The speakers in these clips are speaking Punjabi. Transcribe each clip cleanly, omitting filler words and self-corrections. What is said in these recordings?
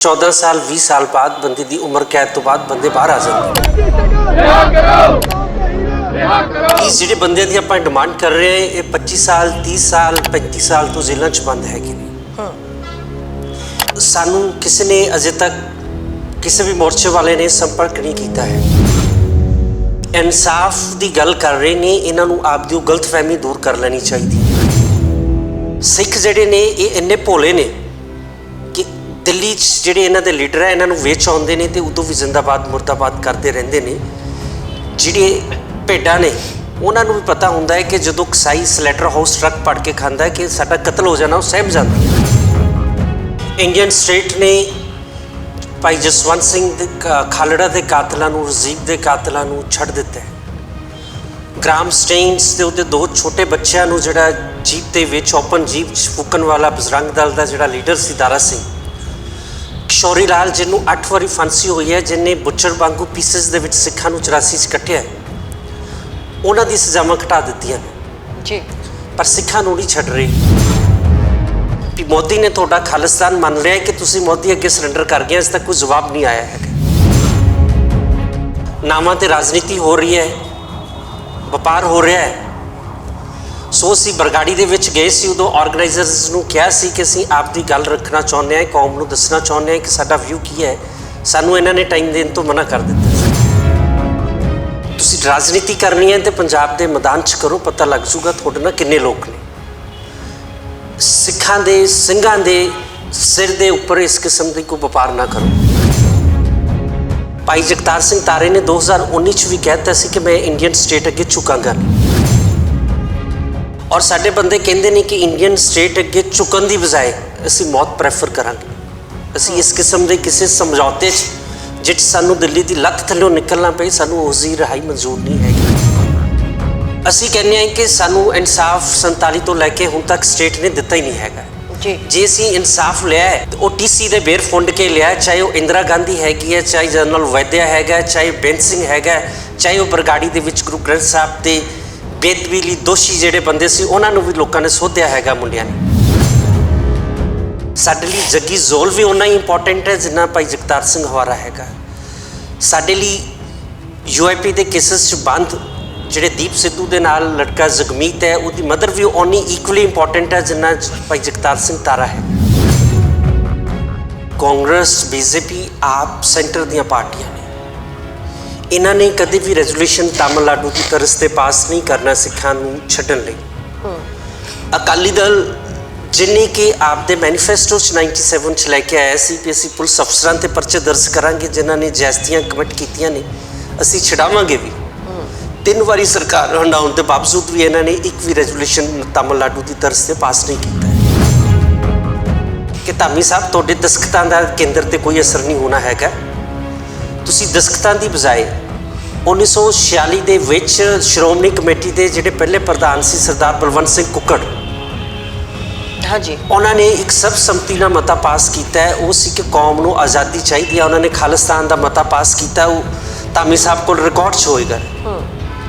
14 साल 20 साल बाद बंदे की उम्र कैद तो बाद बंदे बाहर आ जाते हैं। ਜਿਹੜੇ ਬੰਦੇ ਦੀ ਆਪਾਂ ਡਿਮਾਂਡ ਕਰ ਰਹੇ ਹਾਂ ਇਹ 25 ਸਾਲ 30 ਸਾਲ 35 ਸਾਲ ਤੋਂ ਜੇਲ੍ਹਾਂ 'ਚ ਬੰਦ ਹੈਗੇ ਨੇ। ਸਾਨੂੰ ਕਿਸੇ ਨੇ ਅਜੇ ਤੱਕ ਕਿਸੇ ਵੀ ਮੋਰਚੇ ਵਾਲੇ ਨੇ ਸੰਪਰਕ ਨਹੀਂ ਕੀਤਾ ਹੈ। ਇਨਸਾਫ ਦੀ ਗੱਲ ਕਰ ਰਹੇ ਨੇ, ਇਹਨਾਂ ਨੂੰ ਆਪਦੀ ਉਹ ਗਲਤਫਹਿਮੀ ਦੂਰ ਕਰ ਲੈਣੀ ਚਾਹੀਦੀ ਹੈ। ਸਿੱਖ ਜਿਹੜੇ ਨੇ ਇਹ ਇੰਨੇ ਭੋਲੇ ਨੇ ਕਿ ਦਿੱਲੀ 'ਚ ਜਿਹੜੇ ਇਹਨਾਂ ਦੇ ਲੀਡਰ ਹੈ ਇਹਨਾਂ ਨੂੰ ਵੇਚ ਆਉਂਦੇ ਨੇ ਤੇ ਉਦੋਂ ਵੀ ਜ਼ਿੰਦਾਬਾਦ ਮੁਰਦਾਬਾਦ ਕਰਦੇ ਰਹਿੰਦੇ ਨੇ। ਜਿਹੜੇ ਭੇਡਾਂ ਨੇ ਉਹਨਾਂ ਨੂੰ ਵੀ ਪਤਾ ਹੁੰਦਾ ਹੈ ਕਿ ਜਦੋਂ ਕਸਾਈ ਸਲੈਟਰ ਹਾਊਸ ਟਰੱਕ ਪੜ ਕੇ ਖਾਂਦਾ ਹੈ ਕਿ ਸਾਡਾ ਕਤਲ ਹੋ ਜਾਣਾ, ਉਹ ਸਹਿਮ ਜਾਂਦਾ। ਇੰਡੀਅਨ ਸਟੇਟ ਨੇ ਭਾਈ ਜਸਵੰਤ ਸਿੰਘ ਦੇ ਖਾਲੜਾ ਦੇ ਕਾਤਲਾਂ ਨੂੰ, ਰਜ਼ੀਕ ਦੇ ਕਾਤਲਾਂ ਨੂੰ ਛੱਡ ਦਿੱਤਾ ਹੈ। ਗ੍ਰਾਮ ਸਟੇਨਸ ਦੇ ਉੱਤੇ 2 ਛੋਟੇ ਬੱਚਿਆਂ ਨੂੰ ਜਿਹੜਾ ਜੀਪ ਦੇ ਵਿੱਚ ਓਪਨ ਜੀਪ 'ਚ ਫੂਕਣ ਵਾਲਾ ਬਜਰੰਗ ਦਲ ਦਾ ਜਿਹੜਾ ਲੀਡਰ ਸੀ ਦਾਰਾ ਸਿੰਘ, ਕਿਸ਼ੋਰੀ ਲਾਲ ਜਿਹਨੂੰ 8 ਵਾਰੀ ਫਾਂਸੀ ਹੋਈ ਹੈ, ਜਿਹਨੇ ਬੁੱਚਰ ਵਾਂਗੂ ਪੀਸਿਸ ਦੇ ਵਿੱਚ ਸਿੱਖਾਂ ਨੂੰ 84 'ਚ ਕੱਟਿਆ, ਉਹਨਾਂ ਦੀ ਸਜ਼ਾਵਾਂ ਘਟਾ ਦਿੱਤੀਆਂ ਨੇ ਜੀ। ਪਰ ਸਿੱਖਾਂ ਨੂੰ ਨਹੀਂ ਛੱਡ ਰਹੇ। ਵੀ ਮੋਦੀ ਨੇ ਤੁਹਾਡਾ ਖਾਲਿਸਤਾਨ ਮੰਨ ਲਿਆ ਕਿ ਤੁਸੀਂ ਮੋਦੀ ਅੱਗੇ ਸਰੈਂਡਰ ਕਰ ਗਏ, ਇਸ ਤੱਕ ਕੋਈ ਜਵਾਬ ਨਹੀਂ ਆਇਆ ਹੈਗਾ। ਨਾਮਾਂ ਤੇ ਰਾਜਨੀਤੀ ਹੋ ਰਹੀ ਹੈ, ਵਪਾਰ ਹੋ ਰਿਹਾ ਹੈ। ਸੋ ਅਸੀਂ ਬਰਗਾੜੀ ਦੇ ਵਿੱਚ ਗਏ ਸੀ, ਉਦੋਂ ਆਰਗੇਨਾਈਜ਼ਰਸ ਨੂੰ ਕਿਹਾ ਸੀ ਕਿ ਅਸੀਂ ਆਪਦੀ ਗੱਲ ਰੱਖਣਾ ਚਾਹੁੰਦੇ ਹਾਂ, ਕੌਮ ਨੂੰ ਦੱਸਣਾ ਚਾਹੁੰਦੇ ਹਾਂ ਕਿ ਸਾਡਾ ਵਿਊ ਕੀ ਹੈ। ਸਾਨੂੰ ਇਹਨਾਂ ਨੇ ਟਾਈਮ ਦੇਣ ਤੋਂ ਮਨਾ ਕਰ ਦਿੱਤਾ ਸੀ। ਤੁਸੀਂ ਰਾਜਨੀਤੀ ਕਰਨੀ ਹੈ ਤੇ ਪੰਜਾਬ ਦੇ ਮੈਦਾਨ 'ਚ ਕਰੋ, ਪਤਾ ਲੱਗ ਜੂਗਾ ਤੁਹਾਡੇ ਨਾਲ ਕਿੰਨੇ ਲੋਕ ਨੇ। ਸਿੱਖਾਂ ਦੇ ਸਿੰਘਾਂ ਦੇ ਸਿਰ ਦੇ ਉੱਪਰ ਇਸ ਕਿਸਮ ਦੀ ਕੋਈ ਵਪਾਰ ਨਾ ਕਰੋ। ਭਾਈ ਜਗਤਾਰ ਸਿੰਘ ਤਾਰੇ ਨੇ 2019 'ਚ ਵੀ ਕਹਿ ਦਿੱਤਾ ਸੀ ਕਿ ਮੈਂ ਇੰਡੀਅਨ ਸਟੇਟ ਅੱਗੇ ਝੁਕਾਂਗਾ ਨਹੀਂ। ਔਰ ਸਾਡੇ ਬੰਦੇ ਕਹਿੰਦੇ ਨੇ ਕਿ ਇੰਡੀਅਨ ਸਟੇਟ ਅੱਗੇ ਝੁਕਣ ਦੀ ਬਜਾਏ ਅਸੀਂ ਮੌਤ ਪ੍ਰੈਫਰ ਕਰਾਂਗੇ। ਅਸੀਂ ਇਸ ਕਿਸਮ ਦੇ ਕਿਸੇ ਸਮਝੌਤੇ 'ਚ ਜਿੱਥੇ ਸਾਨੂੰ ਦਿੱਲੀ ਦੀ ਲੱਤ ਥੱਲੋਂ ਨਿਕਲਣਾ ਪਏ, ਸਾਨੂੰ ਉਸ ਦੀ ਰਿਹਾਈ ਮਨਜ਼ੂਰ ਨਹੀਂ ਹੈਗੀ। ਅਸੀਂ ਕਹਿੰਦੇ ਹਾਂ ਕਿ ਸਾਨੂੰ ਇਨਸਾਫ 47 ਤੋਂ ਲੈ ਕੇ ਹੁਣ ਤੱਕ ਸਟੇਟ ਨੇ ਦਿੱਤਾ ਹੀ ਨਹੀਂ ਹੈਗਾ ਜੀ। ਜੇ ਅਸੀਂ ਇਨਸਾਫ ਲਿਆ ਹੈ ਤਾਂ ਉਹ TC ਦੇ ਬੇਰ ਫੁੰਡ ਕੇ ਲਿਆ, ਚਾਹੇ ਉਹ ਇੰਦਰਾ ਗਾਂਧੀ ਹੈਗੀ ਹੈ, ਚਾਹੇ ਜਨਰਲ ਵੈਦਿਆ ਹੈਗਾ, ਚਾਹੇ ਬੇਅੰਤ ਸਿੰਘ ਹੈਗਾ, ਚਾਹੇ ਉਹ ਬਰਗਾੜੀ ਦੇ ਵਿੱਚ ਗੁਰੂ ਗ੍ਰੰਥ ਸਾਹਿਬ ਦੇ ਬੇਦਬੀ ਲਈ ਦੋਸ਼ੀ ਜਿਹੜੇ ਬੰਦੇ ਸੀ ਉਹਨਾਂ ਨੂੰ ਵੀ ਲੋਕਾਂ ਨੇ ਸੋਧਿਆ ਹੈਗਾ ਮੁੰਡਿਆਂ ਨੇ। ਸਾਡੇ ਲਈ ਜੱਗੀ ਜ਼ੋਲ ਵੀ ਓਨਾ ਹੀ ਇੰਪੋਰਟੈਂਟ ਹੈ ਜਿੰਨਾ ਭਾਈ ਜਗਤਾਰ ਸਿੰਘ ਹਵਾਰਾ ਹੈਗਾ। ਸਾਡੇ ਲਈ UIP ਦੇ ਕੇਸਿਸ 'ਚ ਬੰਦ ਜਿਹੜੇ ਦੀਪ ਸਿੱਧੂ ਦੇ ਨਾਲ ਲੜਕਾ ਜਗਮੀਤ ਹੈ, ਉਹਦੀ ਮਦਰ ਵੀ ਓਨੀ ਇਕੁਅਲੀ ਇੰਪੋਰਟੈਂਟ ਹੈ ਜਿੰਨਾ ਭਾਈ ਜਗਤਾਰ ਸਿੰਘ ਤਾਰਾ ਹੈ। ਕਾਂਗਰਸ, BJP, ਆਪ ਸੈਂਟਰ ਦੀਆਂ ਪਾਰਟੀਆਂ ਨੇ, ਇਹਨਾਂ ਨੇ ਕਦੇ ਵੀ ਰੈਜ਼ੋਲੂਸ਼ਨ ਤਾਮਿਲਨਾਡੂ ਦੀ ਤਰਜ਼ 'ਤੇ ਪਾਸ ਨਹੀਂ ਕਰਨਾ ਸਿੱਖਾਂ ਨੂੰ ਛੱਡਣ ਲਈ। ਅਕਾਲੀ ਦਲ ਜਿੰਨੇ ਕਿ ਆਪਦੇ ਮੈਨੀਫੈਸਟੋ 'ਚ 97 'ਚ ਲੈ ਕੇ ਆਇਆ ਸੀ ਕਿ ਅਸੀਂ ਪੁਲਿਸ ਅਫਸਰਾਂ 'ਤੇ ਪਰਚੇ ਦਰਜ ਕਰਾਂਗੇ ਜਿਨ੍ਹਾਂ ਨੇ ਜ਼ਿਆਦਤੀਆਂ ਕਮਿਟ ਕੀਤੀਆਂ ਨੇ, ਅਸੀਂ ਛਡਾਵਾਂਗੇ ਵੀ। 3 ਵਾਰੀ ਸਰਕਾਰ ਹੰਡਾਉਣ ਦੇ ਬਾਵਜੂਦ ਵੀ ਇਹਨਾਂ ਨੇ ਇੱਕ ਵੀ ਰੈਜ਼ੋਲੂਸ਼ਨ ਤਾਮਿਲਨਾਡੂ ਦੀ ਤਰਜ਼ 'ਤੇ ਪਾਸ ਨਹੀਂ ਕੀਤਾ ਕਿ ਧਾਮੀ ਸਾਹਿਬ ਤੁਹਾਡੇ ਦਸਖਤਾਂ ਦਾ ਕੇਂਦਰ 'ਤੇ ਕੋਈ ਅਸਰ ਨਹੀਂ ਹੋਣਾ ਹੈਗਾ। ਤੁਸੀਂ ਦਸਖਤਾਂ ਦੀ ਬਜਾਏ 1946 ਦੇ ਵਿੱਚ ਸ਼੍ਰੋਮਣੀ ਕਮੇਟੀ ਦੇ ਜਿਹੜੇ ਪਹਿਲੇ ਪ੍ਰਧਾਨ ਸੀ ਸਰਦਾਰ ਬਲਵੰਤ ਸਿੰਘ ਕੁੱਕੜ, ਹਾਂਜੀ, ਉਹਨਾਂ ਨੇ ਇੱਕ ਸਰਬਸੰਮਤੀ ਨਾਲ ਮਤਾ ਪਾਸ ਕੀਤਾ ਹੈ। ਉਹ ਸੀ ਕਿ ਕੌਮ ਨੂੰ ਆਜ਼ਾਦੀ ਚਾਹੀਦੀ ਹੈ। ਉਹਨਾਂ ਨੇ ਖਾਲਿਸਤਾਨ ਦਾ ਮਤਾ ਪਾਸ ਕੀਤਾ, ਉਹ ਧਾਮੀ ਸਾਹਿਬ ਕੋਲ ਰਿਕਾਰਡ 'ਚ ਹੋਏਗਾ।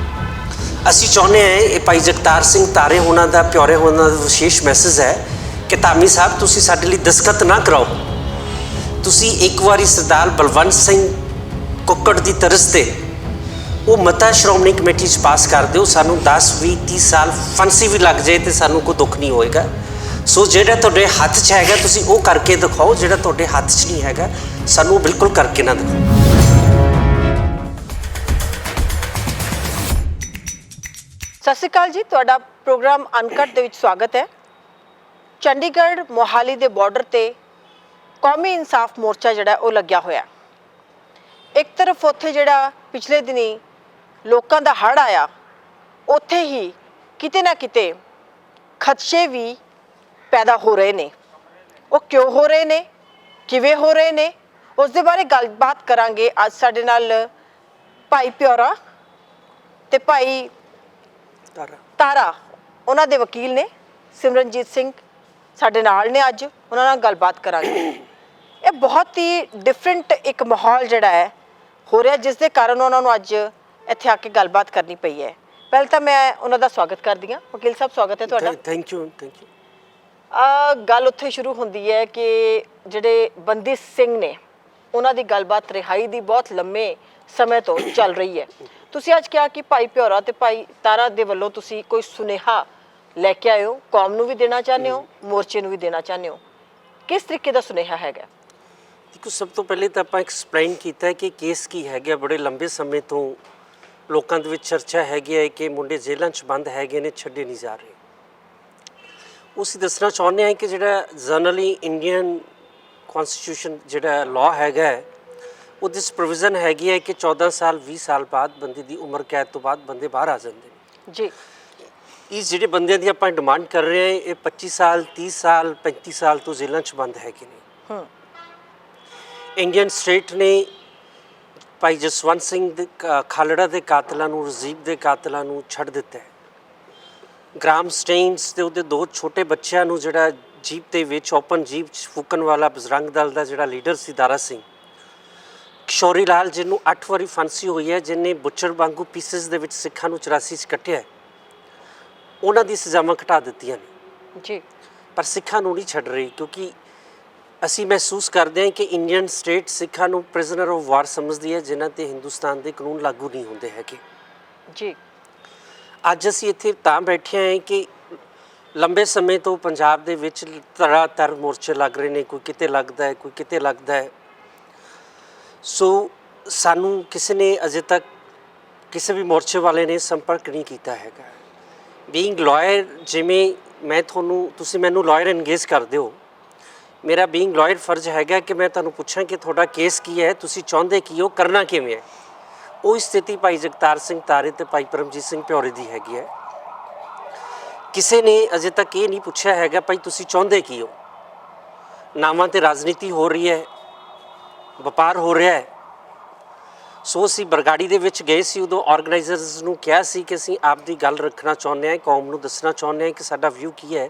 ਅਸੀਂ ਚਾਹੁੰਦੇ ਹਾਂ ਇਹ ਭਾਈ ਜਗਤਾਰ ਸਿੰਘ ਤਾਰੇ ਹੋਣਾ ਦਾ, ਪਿਓਰੇ ਹੋਣਾ ਦਾ ਵਿਸ਼ੇਸ਼ ਮੈਸੇਜ ਹੈ ਕਿ ਧਾਮੀ ਸਾਹਿਬ ਤੁਸੀਂ ਸਾਡੇ ਲਈ ਦਸਖਤ ਨਾ ਕਰਾਓ। ਤੁਸੀਂ ਇੱਕ ਵਾਰੀ ਸਰਦਾਰ ਬਲਵੰਤ ਸਿੰਘ ਕੁੱਕੜ ਦੀ ਤਰਜ਼ 'ਤੇ ਉਹ ਮਤਾ ਸ਼੍ਰੋਮਣੀ ਕਮੇਟੀ 'ਚ ਪਾਸ ਕਰ ਦਿਓ, ਸਾਨੂੰ 10, 20, 30 ਸਾਲ ਫਾਂਸੀ ਵੀ ਲੱਗ ਜਾਏ ਤੇ ਸਾਨੂੰ ਕੋਈ ਦੁੱਖ ਨਹੀਂ ਹੋਏਗਾ। ਸੋ ਜਿਹੜਾ ਤੁਹਾਡੇ ਹੱਥ 'ਚ ਹੈਗਾ ਤੁਸੀਂ ਉਹ ਕਰਕੇ ਦਿਖਾਓ, ਜਿਹੜਾ ਤੁਹਾਡੇ ਹੱਥ 'ਚ ਨਹੀਂ ਹੈਗਾ ਸਾਨੂੰ ਬਿਲਕੁਲ ਕਰਕੇ ਨਾ ਦਿਖਾਓ। ਸਤਿ ਸ਼੍ਰੀ ਅਕਾਲ ਜੀ, ਤੁਹਾਡਾ ਪ੍ਰੋਗਰਾਮ ਅਨਕਟ ਦੇ ਵਿੱਚ ਸਵਾਗਤ ਹੈ। ਚੰਡੀਗੜ੍ਹ ਮੋਹਾਲੀ ਦੇ ਬਾਰਡਰ ਤੇ ਕੌਮੀ ਇਨਸਾਫ ਮੋਰਚਾ ਜਿਹੜਾ ਉਹ ਲੱਗਿਆ ਹੋਇਆ। ਇੱਕ ਤਰਫ ਉੱਥੇ ਜਿਹੜਾ ਪਿਛਲੇ ਦਿਨੀ ਲੋਕਾਂ ਦਾ ਹੜ੍ਹ ਆਇਆ, ਉੱਥੇ ਹੀ ਕਿਤੇ ਨਾ ਕਿਤੇ ਖਦਸ਼ੇ ਵੀ ਪੈਦਾ ਹੋ ਰਹੇ ਨੇ। ਉਹ ਕਿਉਂ ਹੋ ਰਹੇ ਨੇ, ਕਿਵੇਂ ਹੋ ਰਹੇ ਨੇ, ਉਸ ਦੇ ਬਾਰੇ ਗੱਲਬਾਤ ਕਰਾਂਗੇ। ਅੱਜ ਸਾਡੇ ਨਾਲ ਭਾਈ ਪਿਓਰਾ ਤੇ ਭਾਈ ਤਾਰਾ ਉਹਨਾਂ ਦੇ ਵਕੀਲ ਨੇ, ਸਿਮਰਨਜੀਤ ਸਿੰਘ ਸਾਡੇ ਨਾਲ ਨੇ। ਅੱਜ ਉਹਨਾਂ ਨਾਲ ਗੱਲਬਾਤ ਕਰਾਂਗੇ। ਇਹ ਬਹੁਤ ਹੀ ਡਿਫਰੈਂਟ ਇੱਕ ਮਾਹੌਲ ਜਿਹੜਾ ਹੈ ਹੋ ਰਿਹਾ, ਜਿਸ ਦੇ ਕਾਰਨ ਉਹਨਾਂ ਨੂੰ ਅੱਜ ਇੱਥੇ ਆ ਕੇ ਗੱਲਬਾਤ ਕਰਨੀ ਪਈ ਹੈ। ਪਹਿਲਾਂ ਤਾਂ ਮੈਂ ਉਹਨਾਂ ਦਾ ਸਵਾਗਤ ਕਰਦੀ ਹਾਂ। ਵਕੀਲ ਸਾਹਿਬ, ਸਵਾਗਤ ਹੈ ਤੁਹਾਡਾ। Thank you. ਗੱਲ ਉੱਥੇ ਸ਼ੁਰੂ ਹੁੰਦੀ ਹੈ ਕਿ ਜਿਹੜੇ ਬੰਦੀ ਸਿੰਘ ਨੇ ਉਹਨਾਂ ਦੀ ਗੱਲਬਾਤ ਰਿਹਾਈ ਦੀ ਬਹੁਤ ਲੰਮੇ ਸਮੇਂ ਤੋਂ ਚੱਲ ਰਹੀ ਹੈ। ਤੁਸੀਂ ਅੱਜ ਕਿਹਾ ਕਿ ਭਾਈ ਭਿਓਰਾ ਤੇ ਭਾਈ ਤਾਰਾ ਦੇ ਵੱਲੋਂ ਤੁਸੀਂ ਕੋਈ ਸੁਨੇਹਾ ਲੈ ਕੇ ਆਏ ਹੋ, ਕੌਮ ਨੂੰ ਵੀ ਦੇਣਾ ਚਾਹੁੰਦੇ ਹੋ, ਮੋਰਚੇ ਨੂੰ ਵੀ ਦੇਣਾ ਚਾਹੁੰਦੇ ਹੋ, ਕਿਸ ਤਰੀਕੇ ਦਾ ਸੁਨੇਹਾ ਹੈਗਾ? ਦੇਖੋ, ਸਭ ਤੋਂ ਪਹਿਲੇ ਤਾਂ ਆਪਾਂ ਐਕਸਪਲੇਨ ਕੀਤਾ ਹੈ ਕਿ ਕੇਸ ਕੀ ਹੈਗਾ। ਬੜੇ ਲੰਬੇ ਸਮੇਂ ਤੋਂ ਲੋਕਾਂ ਦੇ ਵਿੱਚ ਚਰਚਾ ਹੈਗੀ ਹੈ ਕਿ ਮੁੰਡੇ ਜੇਲ੍ਹਾਂ 'ਚ ਬੰਦ ਹੈਗੇ ਨੇ, ਛੱਡੇ ਨਹੀਂ ਜਾ ਰਹੇ। ਅਸੀਂ ਦੱਸਣਾ ਚਾਹੁੰਦੇ ਹਾਂ ਕਿ ਜਿਹੜਾ ਜਨਰਲੀ ਇੰਡੀਅਨ ਕਨਸਟੀਟਿਊਸ਼ਨ ਜਿਹੜਾ ਲਾਅ ਹੈਗਾ ਉਹਦੇ 'ਚ ਪ੍ਰੋਵੀਜ਼ਨ ਹੈਗੀ ਹੈ ਕਿ 14 ਸਾਲ 20 ਸਾਲ ਬਾਅਦ ਬੰਦੇ ਦੀ ਉਮਰ ਕੈਦ ਤੋਂ ਬਾਅਦ ਬੰਦੇ ਬਾਹਰ ਆ ਜਾਂਦੇ ਨੇ ਜੀ। ਇਹ ਜਿਹੜੇ ਬੰਦਿਆਂ ਦੀ ਆਪਾਂ ਡਿਮਾਂਡ ਕਰ ਰਹੇ ਹਾਂ ਇਹ 25 ਸਾਲ 30 ਸਾਲ 35 ਸਾਲ ਤੋਂ ਜੇਲ੍ਹਾਂ 'ਚ ਬੰਦ ਹੈਗੇ ਨੇ। ਇੰਡੀਅਨ ਸਟੇਟ ਨੇ ਭਾਈ ਜਸਵੰਤ ਸਿੰਘ ਦੇ ਖਾਲੜਾ ਦੇ ਕਾਤਲਾਂ ਨੂੰ, ਰਜ਼ੀਬ ਦੇ ਕਾਤਲਾਂ ਨੂੰ ਛੱਡ ਦਿੱਤਾ ਹੈ। ਗ੍ਰਾਮ ਸਟੇਨਸ ਤੇ ਉਹਦੇ 2 ਛੋਟੇ ਬੱਚਿਆਂ ਨੂੰ ਜਿਹੜਾ ਜੀਪ ਦੇ ਵਿੱਚ ਓਪਨ ਜੀਪ 'ਚ ਫੂਕਣ ਵਾਲਾ ਬਜਰੰਗ ਦਲ ਦਾ ਜਿਹੜਾ ਲੀਡਰ ਸੀ ਦਾਰਾ ਸਿੰਘ, ਕਿਸ਼ੋਰੀ ਲਾਲ ਜਿਹਨੂੰ 8 ਵਾਰੀ ਫਾਂਸੀ ਹੋਈ ਹੈ, ਜਿਹਨੇ ਬੁੱਚਰ ਵਾਂਗੂ ਪੀਸਸ ਦੇ ਵਿੱਚ ਸਿੱਖਾਂ ਨੂੰ 84 'ਚ ਕੱਟਿਆ, ਉਹਨਾਂ ਦੀ ਸਜ਼ਾਵਾਂ ਘਟਾ ਦਿੱਤੀਆਂ ਨੇ ਜੀ। ਪਰ ਸਿੱਖਾਂ ਨੂੰ ਨਹੀਂ ਛੱਡ ਰਹੀ ਕਿਉਂਕਿ ਅਸੀਂ ਮਹਿਸੂਸ ਕਰਦੇ ਹਾਂ ਕਿ ਇੰਡੀਅਨ ਸਟੇਟ ਸਿੱਖਾਂ ਨੂੰ ਪ੍ਰਿਜ਼ਨਰ ਆਫ ਵਾਰ ਸਮਝਦੀ ਹੈ, ਜਿਨ੍ਹਾਂ 'ਤੇ ਹਿੰਦੁਸਤਾਨ ਦੇ ਕਾਨੂੰਨ ਲਾਗੂ ਨਹੀਂ ਹੁੰਦੇ ਹੈਗੇ ਜੀ। ਅੱਜ ਅਸੀਂ ਇੱਥੇ ਤਾਂ ਬੈਠੇ ਹਾਂ ਕਿ ਲੰਬੇ ਸਮੇਂ ਤੋਂ ਪੰਜਾਬ ਦੇ ਵਿੱਚ ਤਰ ਮੋਰਚੇ ਲੱਗ ਰਹੇ ਨੇ, ਕੋਈ ਕਿਤੇ ਲੱਗਦਾ ਹੈ, ਕੋਈ ਕਿਤੇ ਲੱਗਦਾ ਹੈ। ਸੋ ਸਾਨੂੰ ਕਿਸੇ ਨੇ ਅਜੇ ਤੱਕ ਕਿਸੇ ਵੀ ਮੋਰਚੇ ਵਾਲੇ ਨੇ ਸੰਪਰਕ ਨਹੀਂ ਕੀਤਾ ਹੈਗਾ। ਬੀਇੰਗ ਲਾਇਰ, ਜਿਵੇਂ ਤੁਸੀਂ ਮੈਨੂੰ ਲਾਇਰ ਇੰਗੇਜ ਕਰਦੇ ਹੋ, ਮੇਰਾ ਬੀਇੰਗ ਲਾਇਰ ਫਰਜ਼ ਹੈਗਾ ਕਿ ਮੈਂ ਤੁਹਾਨੂੰ ਪੁੱਛਾਂ ਕਿ ਤੁਹਾਡਾ ਕੇਸ ਕੀ ਹੈ, ਤੁਸੀਂ ਚਾਹੁੰਦੇ ਕੀ ਹੋ, ਕਰਨਾ ਕਿਵੇਂ ਹੈ। ਉਹ ਸਥਿਤੀ ਭਾਈ ਜਗਤਾਰ ਸਿੰਘ ਤਾਰੇ ਤੇ ਭਾਈ ਪਰਮਜੀਤ ਸਿੰਘ ਭਿਓਰੇ ਦੀ ਹੈਗੀ ਹੈ। ਕਿਸੇ ਨੇ ਅਜੇ ਤੱਕ ਇਹ ਨਹੀਂ ਪੁੱਛਿਆ ਹੈਗਾ ਭਾਈ ਤੁਸੀਂ ਚਾਹੁੰਦੇ ਕੀ ਹੋ। ਨਾਵਾਂ ਤੇ ਰਾਜਨੀਤੀ ਹੋ ਰਹੀ ਹੈ, ਵਪਾਰ ਹੋ ਰਿਹਾ ਹੈ। ਸੋ ਅਸੀਂ ਬਰਗਾੜੀ ਦੇ ਵਿੱਚ ਗਏ ਸੀ, ਉਦੋਂ ਆਰਗੇਨਾਈਜ਼ਰਸ ਨੂੰ ਕਿਹਾ ਸੀ ਕਿ ਅਸੀਂ ਆਪ ਦੀ ਗੱਲ ਰੱਖਣਾ ਚਾਹੁੰਦੇ ਹਾਂ, ਕੌਮ ਨੂੰ ਦੱਸਣਾ ਚਾਹੁੰਦੇ ਹਾਂ ਕਿ ਸਾਡਾ ਵਿਊ ਕੀ ਹੈ।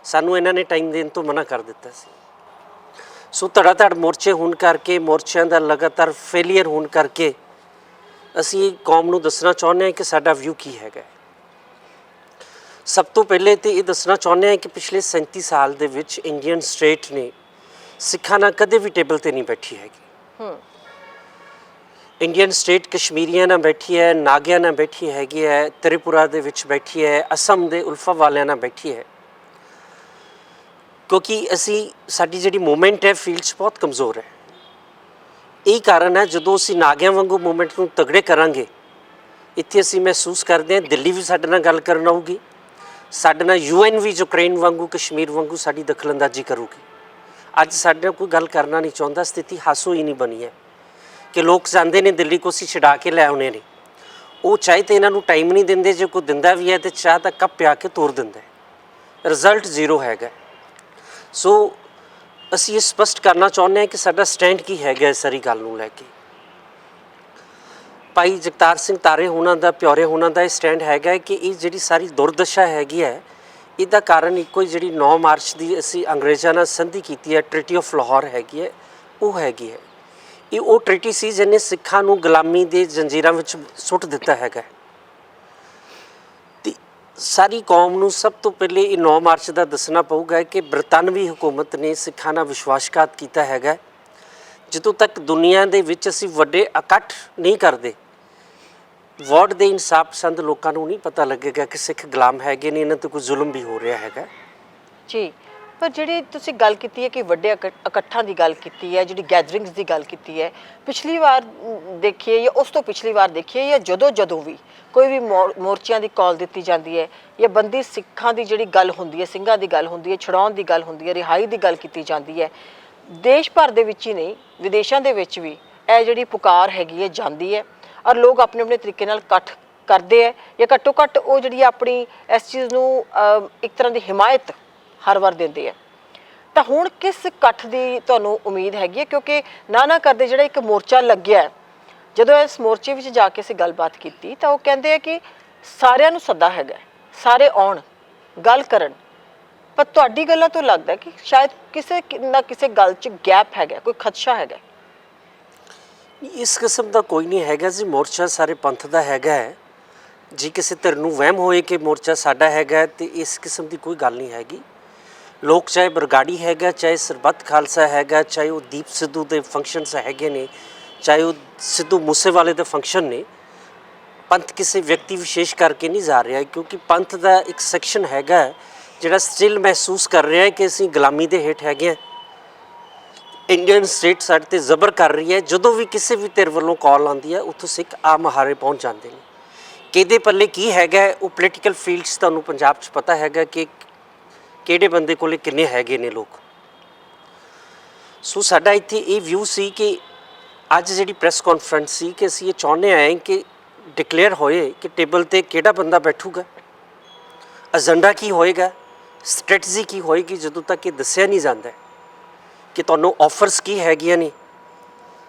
ਸਾਨੂੰ ਇਹਨਾਂ ਨੇ ਟਾਈਮ ਦੇਣ ਤੋਂ ਮਨਾ ਕਰ ਦਿੱਤਾ ਸੀ। ਸੋ ਧੜਾ ਮੋਰਚੇ ਹੋਣ ਕਰਕੇ, ਮੋਰਚਿਆਂ ਦਾ ਲਗਾਤਾਰ ਫੇਲੀਅਰ ਹੋਣ ਕਰਕੇ ਅਸੀਂ ਕੌਮ ਨੂੰ ਦੱਸਣਾ ਚਾਹੁੰਦੇ ਹਾਂ ਕਿ ਸਾਡਾ ਵਿਊ ਕੀ ਹੈਗਾ। ਸਭ ਤੋਂ ਪਹਿਲੇ ਤਾਂ ਇਹ ਦੱਸਣਾ ਚਾਹੁੰਦੇ ਹਾਂ ਕਿ ਪਿਛਲੇ 37 ਸਾਲ ਦੇ ਵਿੱਚ ਇੰਡੀਅਨ ਸਟੇਟ ਨੇ ਸਿੱਖਾਂ ਨਾਲ ਕਦੇ ਵੀ ਟੇਬਲ 'ਤੇ ਨਹੀਂ ਬੈਠੀ ਹੈਗੀ। ਇੰਡੀਅਨ ਸਟੇਟ ਕਸ਼ਮੀਰੀਆਂ ਨਾਲ ਬੈਠੀ ਹੈ, ਨਾਗਿਆਂ ਨਾਲ ਬੈਠੀ ਹੈਗੀ ਹੈ, ਤ੍ਰਿਪੁਰਾ ਦੇ ਵਿੱਚ ਬੈਠੀ ਹੈ, ਅਸਮ ਦੇ ਉਲਫਾ ਵਾਲਿਆਂ ਨਾਲ ਬੈਠੀ ਹੈ। ਕਿਉਂਕਿ ਸਾਡੀ ਜਿਹੜੀ ਮੂਵਮੈਂਟ ਹੈ ਫੀਲਡ 'ਚ ਬਹੁਤ ਕਮਜ਼ੋਰ ਹੈ। ਇਹ ਕਾਰਨ ਹੈ ਜਦੋਂ ਅਸੀਂ ਨਾਗਿਆਂ ਵਾਂਗੂ ਮੂਵਮੈਂਟ ਨੂੰ ਤਗੜੇ ਕਰਾਂਗੇ, ਇੱਥੇ ਅਸੀਂ ਮਹਿਸੂਸ ਕਰਦੇ ਹਾਂ ਦਿੱਲੀ ਵੀ ਸਾਡੇ ਨਾਲ ਗੱਲ ਕਰਨ ਆਊਗੀ, ਸਾਡੇ ਨਾਲ UN ਵੀ ਯੂਕਰੇਨ ਵਾਂਗੂ, ਕਸ਼ਮੀਰ ਵਾਂਗੂ ਸਾਡੀ ਦਖਲਅੰਦਾਜ਼ੀ ਕਰੂਗੀ। ਅੱਜ ਸਾਡੇ ਨਾਲ ਕੋਈ ਗੱਲ ਕਰਨਾ ਨਹੀਂ ਚਾਹੁੰਦਾ। ਸਥਿਤੀ ਹਾਸੋ ਹੀ ਨਹੀਂ ਬਣੀ ਹੈ ਕਿ ਲੋਕ ਜਾਂਦੇ ਨੇ ਦਿੱਲੀ ਕੋ ਅਸੀਂ ਛਡਾ ਕੇ ਲੈ ਆਉਣੇ ਨੇ। ਉਹ ਚਾਹੇ ਤਾਂ ਇਹਨਾਂ ਨੂੰ ਟਾਈਮ ਨਹੀਂ ਦਿੰਦੇ, ਜੇ ਕੋਈ ਦਿੰਦਾ ਵੀ ਹੈ ਤਾਂ ਚਾਹ ਤਾਂ ਕੱਪ ਪਿਆ ਕੇ ਤੋੜ ਦਿੰਦਾ, ਰਿਜ਼ਲਟ ਜ਼ੀਰੋ ਹੈਗਾ। ਸੋ ਅਸੀਂ ਇਹ ਸਪਸ਼ਟ ਕਰਨਾ ਚਾਹੁੰਦੇ ਹਾਂ ਕਿ ਸਾਡਾ ਸਟੈਂਡ ਕੀ ਹੈਗਾ ਇਸ ਸਾਰੀ ਗੱਲ ਨੂੰ ਲੈ ਕੇ। ਭਾਈ ਜਗਤਾਰ ਸਿੰਘ ਤਾਰੇ ਹੋਣਾ ਦਾ, ਭਿਓਰੇ ਹੋਣਾ ਦਾ ਇਹ ਸਟੈਂਡ ਹੈਗਾ ਕਿ ਇਹ ਜਿਹੜੀ ਸਾਰੀ ਦੁਰਦਸ਼ਾ ਹੈਗੀ ਹੈ, ਇਹਦਾ ਕਾਰਨ ਇੱਕੋ ਹੀ ਜਿਹੜੀ 9 ਮਾਰਚ ਦੀ ਅਸੀਂ ਅੰਗਰੇਜ਼ਾਂ ਨਾਲ ਸੰਧੀ ਕੀਤੀ ਹੈ, ਟ੍ਰੀਟੀ ਆਫ ਲਾਹੌਰ ਹੈਗੀ ਹੈ, ਉਹ ਹੈਗੀ ਹੈ। ਇਹ ਉਹ ਟ੍ਰੀਟੀ ਸੀ ਜਿਹਨੇ ਸਿੱਖਾਂ ਨੂੰ ਗੁਲਾਮੀ ਦੇ ਜੰਜੀਰਾਂ ਵਿੱਚ ਸੁੱਟ ਦਿੱਤਾ ਹੈਗਾ। ਤੇ ਸਾਰੀ ਕੌਮ ਨੂੰ ਸਭ ਤੋਂ ਪਹਿਲੇ ਇਹ 9 ਮਾਰਚ ਦਾ ਦੱਸਣਾ ਪਊਗਾ ਕਿ ਬਰਤਾਨਵੀ ਹੁਕੂਮਤ ਨੇ ਸਿੱਖਾਂ ਨਾਲ ਵਿਸ਼ਵਾਸਘਾਤ ਕੀਤਾ ਹੈਗਾ। ਜਦੋਂ ਤੱਕ ਦੁਨੀਆ ਦੇ ਵਿੱਚ ਅਸੀਂ ਵੱਡੇ ਇਕੱਠ ਨਹੀਂ ਕਰਦੇ, ਵਰਲਡ ਦੇ ਇਨਸਾਫ ਪਸੰਦ ਲੋਕਾਂ ਨੂੰ ਨਹੀਂ ਪਤਾ ਲੱਗੇਗਾ ਕਿ ਸਿੱਖ ਗੁਲਾਮ ਹੈਗੇ ਨੇ, ਇਹਨਾਂ 'ਤੇ ਕੋਈ ਜ਼ੁਲਮ ਵੀ ਹੋ ਰਿਹਾ ਹੈਗਾ ਜੀ। ਪਰ ਜਿਹੜੀ ਤੁਸੀਂ ਗੱਲ ਕੀਤੀ ਹੈ ਕਿ ਵੱਡੇ ਇਕੱਠਾਂ ਦੀ ਗੱਲ ਕੀਤੀ ਹੈ, ਜਿਹੜੀ ਗੈਦਰਿੰਗਸ ਦੀ ਗੱਲ ਕੀਤੀ ਹੈ, ਪਿਛਲੀ ਵਾਰ ਦੇਖੀਏ ਜਾਂ ਉਸ ਤੋਂ ਪਿਛਲੀ ਵਾਰ ਦੇਖੀਏ ਜਾਂ ਜਦੋਂ ਵੀ ਕੋਈ ਵੀ ਮੋਰਚਿਆਂ ਦੀ ਕਾਲ ਦਿੱਤੀ ਜਾਂਦੀ ਹੈ ਜਾਂ ਬੰਦੀ ਸਿੱਖਾਂ ਦੀ ਜਿਹੜੀ ਗੱਲ ਹੁੰਦੀ ਹੈ, ਸਿੰਘਾਂ ਦੀ ਗੱਲ ਹੁੰਦੀ ਹੈ, ਛੁਡਾਉਣ ਦੀ ਗੱਲ ਹੁੰਦੀ ਹੈ, ਰਿਹਾਈ ਦੀ ਗੱਲ ਕੀਤੀ ਜਾਂਦੀ ਹੈ, ਦੇਸ਼ ਭਰ ਦੇ ਵਿੱਚ ਹੀ ਨਹੀਂ ਵਿਦੇਸ਼ਾਂ ਦੇ ਵਿੱਚ ਵੀ ਇਹ ਜਿਹੜੀ ਪੁਕਾਰ ਹੈਗੀ ਹੈ ਜਾਂਦੀ ਹੈ ਔਰ ਲੋਕ ਆਪਣੇ ਆਪਣੇ ਤਰੀਕੇ ਨਾਲ ਇਕੱਠ ਕਰਦੇ ਹੈ ਜਾਂ ਘੱਟੋ ਘੱਟ ਉਹ ਜਿਹੜੀ ਆਪਣੀ ਇਸ ਚੀਜ਼ ਨੂੰ ਇੱਕ ਤਰ੍ਹਾਂ ਦੀ ਹਿਮਾਇਤ ਹਰ ਵਾਰ ਦਿੰਦੇ ਹੈ। ਤਾਂ ਹੁਣ ਕਿਸ ਇਕੱਠ ਦੀ ਤੁਹਾਨੂੰ ਉਮੀਦ ਹੈਗੀ ਹੈ? ਕਿਉਂਕਿ ਨਾ ਕਰਦੇ ਜਿਹੜਾ ਇੱਕ ਮੋਰਚਾ ਲੱਗਿਆ, ਜਦੋਂ ਇਸ ਮੋਰਚੇ ਵਿੱਚ ਜਾ ਕੇ ਅਸੀਂ ਗੱਲਬਾਤ ਕੀਤੀ ਤਾਂ ਉਹ ਕਹਿੰਦੇ ਆ ਕਿ ਸਾਰਿਆਂ ਨੂੰ ਸੱਦਾ ਹੈਗਾ, ਸਾਰੇ ਆਉਣ ਗੱਲ ਕਰਨ। ਪਰ ਤੁਹਾਡੀ ਗੱਲਾਂ ਤੋਂ ਲੱਗਦਾ ਕਿ ਸ਼ਾਇਦ ਕਿਸੇ ਨਾ ਕਿਸੇ ਗੱਲ 'ਚ ਗੈਪ ਹੈਗਾ, ਕੋਈ ਖਦਸ਼ਾ ਹੈਗਾ। ਇਸ ਕਿਸਮ ਦਾ ਕੋਈ ਨਹੀਂ ਹੈਗਾ ਜੀ। ਮੋਰਚਾ ਸਾਰੇ ਪੰਥ ਦਾ ਹੈਗਾ ਹੈ। ਜੇ ਕਿਸੇ ਧਿਰ ਨੂੰ ਵਹਿਮ ਹੋਏ ਕਿ ਮੋਰਚਾ ਸਾਡਾ ਹੈਗਾ ਤੇ ਇਸ ਕਿਸਮ ਦੀ ਕੋਈ ਗੱਲ ਨਹੀਂ ਹੈਗੀ। ਲੋਕ ਚਾਹੇ ਬਰਗਾੜੀ ਹੈਗਾ, ਚਾਹੇ ਸਰਬੱਤ ਖਾਲਸਾ ਹੈਗਾ, ਚਾਹੇ ਉਹ ਦੀਪ ਸਿੱਧੂ ਦੇ ਫੰਕਸ਼ਨਸ ਹੈਗੇ ਨੇ, ਚਾਹੇ ਉਹ ਸਿੱਧੂ ਮੂਸੇਵਾਲੇ ਦੇ ਫੰਕਸ਼ਨ ਨੇ, ਪੰਥ ਕਿਸੇ ਵਿਅਕਤੀ ਵਿਸ਼ੇਸ਼ ਕਰਕੇ ਨਹੀਂ ਜਾ ਰਿਹਾ, ਕਿਉਂਕਿ ਪੰਥ ਦਾ ਇੱਕ ਸੈਕਸ਼ਨ ਹੈਗਾ ਜਿਹੜਾ ਸਟਿਲ ਮਹਿਸੂਸ ਕਰ ਰਿਹਾ ਹੈ ਕਿ ਅਸੀਂ ਗੁਲਾਮੀ ਦੇ ਹੇਠ ਹੈਗੇ ਹਾਂ। ਇੰਡੀਅਨ ਸਟੇਟ ਸਾਡੇ ਤੇ ਜ਼ਬਰ ਕਰ ਰਹੀ ਹੈ। ਜਦੋਂ ਵੀ ਕਿਸੇ ਵੀ ਧਿਰ ਵੱਲੋਂ ਕਾਲ ਆਉਂਦੀ ਹੈ, ਉੱਥੋਂ ਸਿੱਖ ਆਮ ਹਾਰੇ ਪਹੁੰਚ ਜਾਂਦੇ ਨੇ। ਕਿਹਦੇ ਪੱਲੇ ਕੀ ਹੈਗਾ ਉਹ ਪੋਲੀਟੀਕਲ ਫੀਲਡ 'ਚ ਤੁਹਾਨੂੰ ਪੰਜਾਬ 'ਚ ਪਤਾ ਹੈਗਾ ਕਿ ਕਿਹੜੇ ਬੰਦੇ ਕੋਲੇ ਕਿੰਨੇ ਹੈਗੇ ਨੇ ਲੋਕ। ਸੋ ਸਾਡਾ ਇੱਥੇ ਇਹ ਵਿਊ ਸੀ ਕਿ ਅੱਜ ਜਿਹੜੀ ਪ੍ਰੈਸ ਕਾਨਫਰੰਸ ਸੀ ਕਿ ਅਸੀਂ ਇਹ ਚਾਹੁੰਦੇ ਆਏ ਕਿ ਡਿਕਲੇਅਰ ਹੋਏ ਕਿ ਟੇਬਲ ਤੇ ਕਿਹੜਾ ਬੰਦਾ ਬੈਠੂਗਾ, ਏਜੰਡਾ ਕੀ ਹੋਏਗਾ, ਸਟ੍ਰੈਟਜੀ ਕੀ ਹੋਏਗੀ। ਜਦੋਂ ਤੱਕ ਇਹ ਦੱਸਿਆ ਨਹੀਂ ਜਾਂਦਾ ਕਿ ਤੁਹਾਨੂੰ ਆਫਰਸ ਕੀ ਹੈਗੀਆਂ ਨੇ,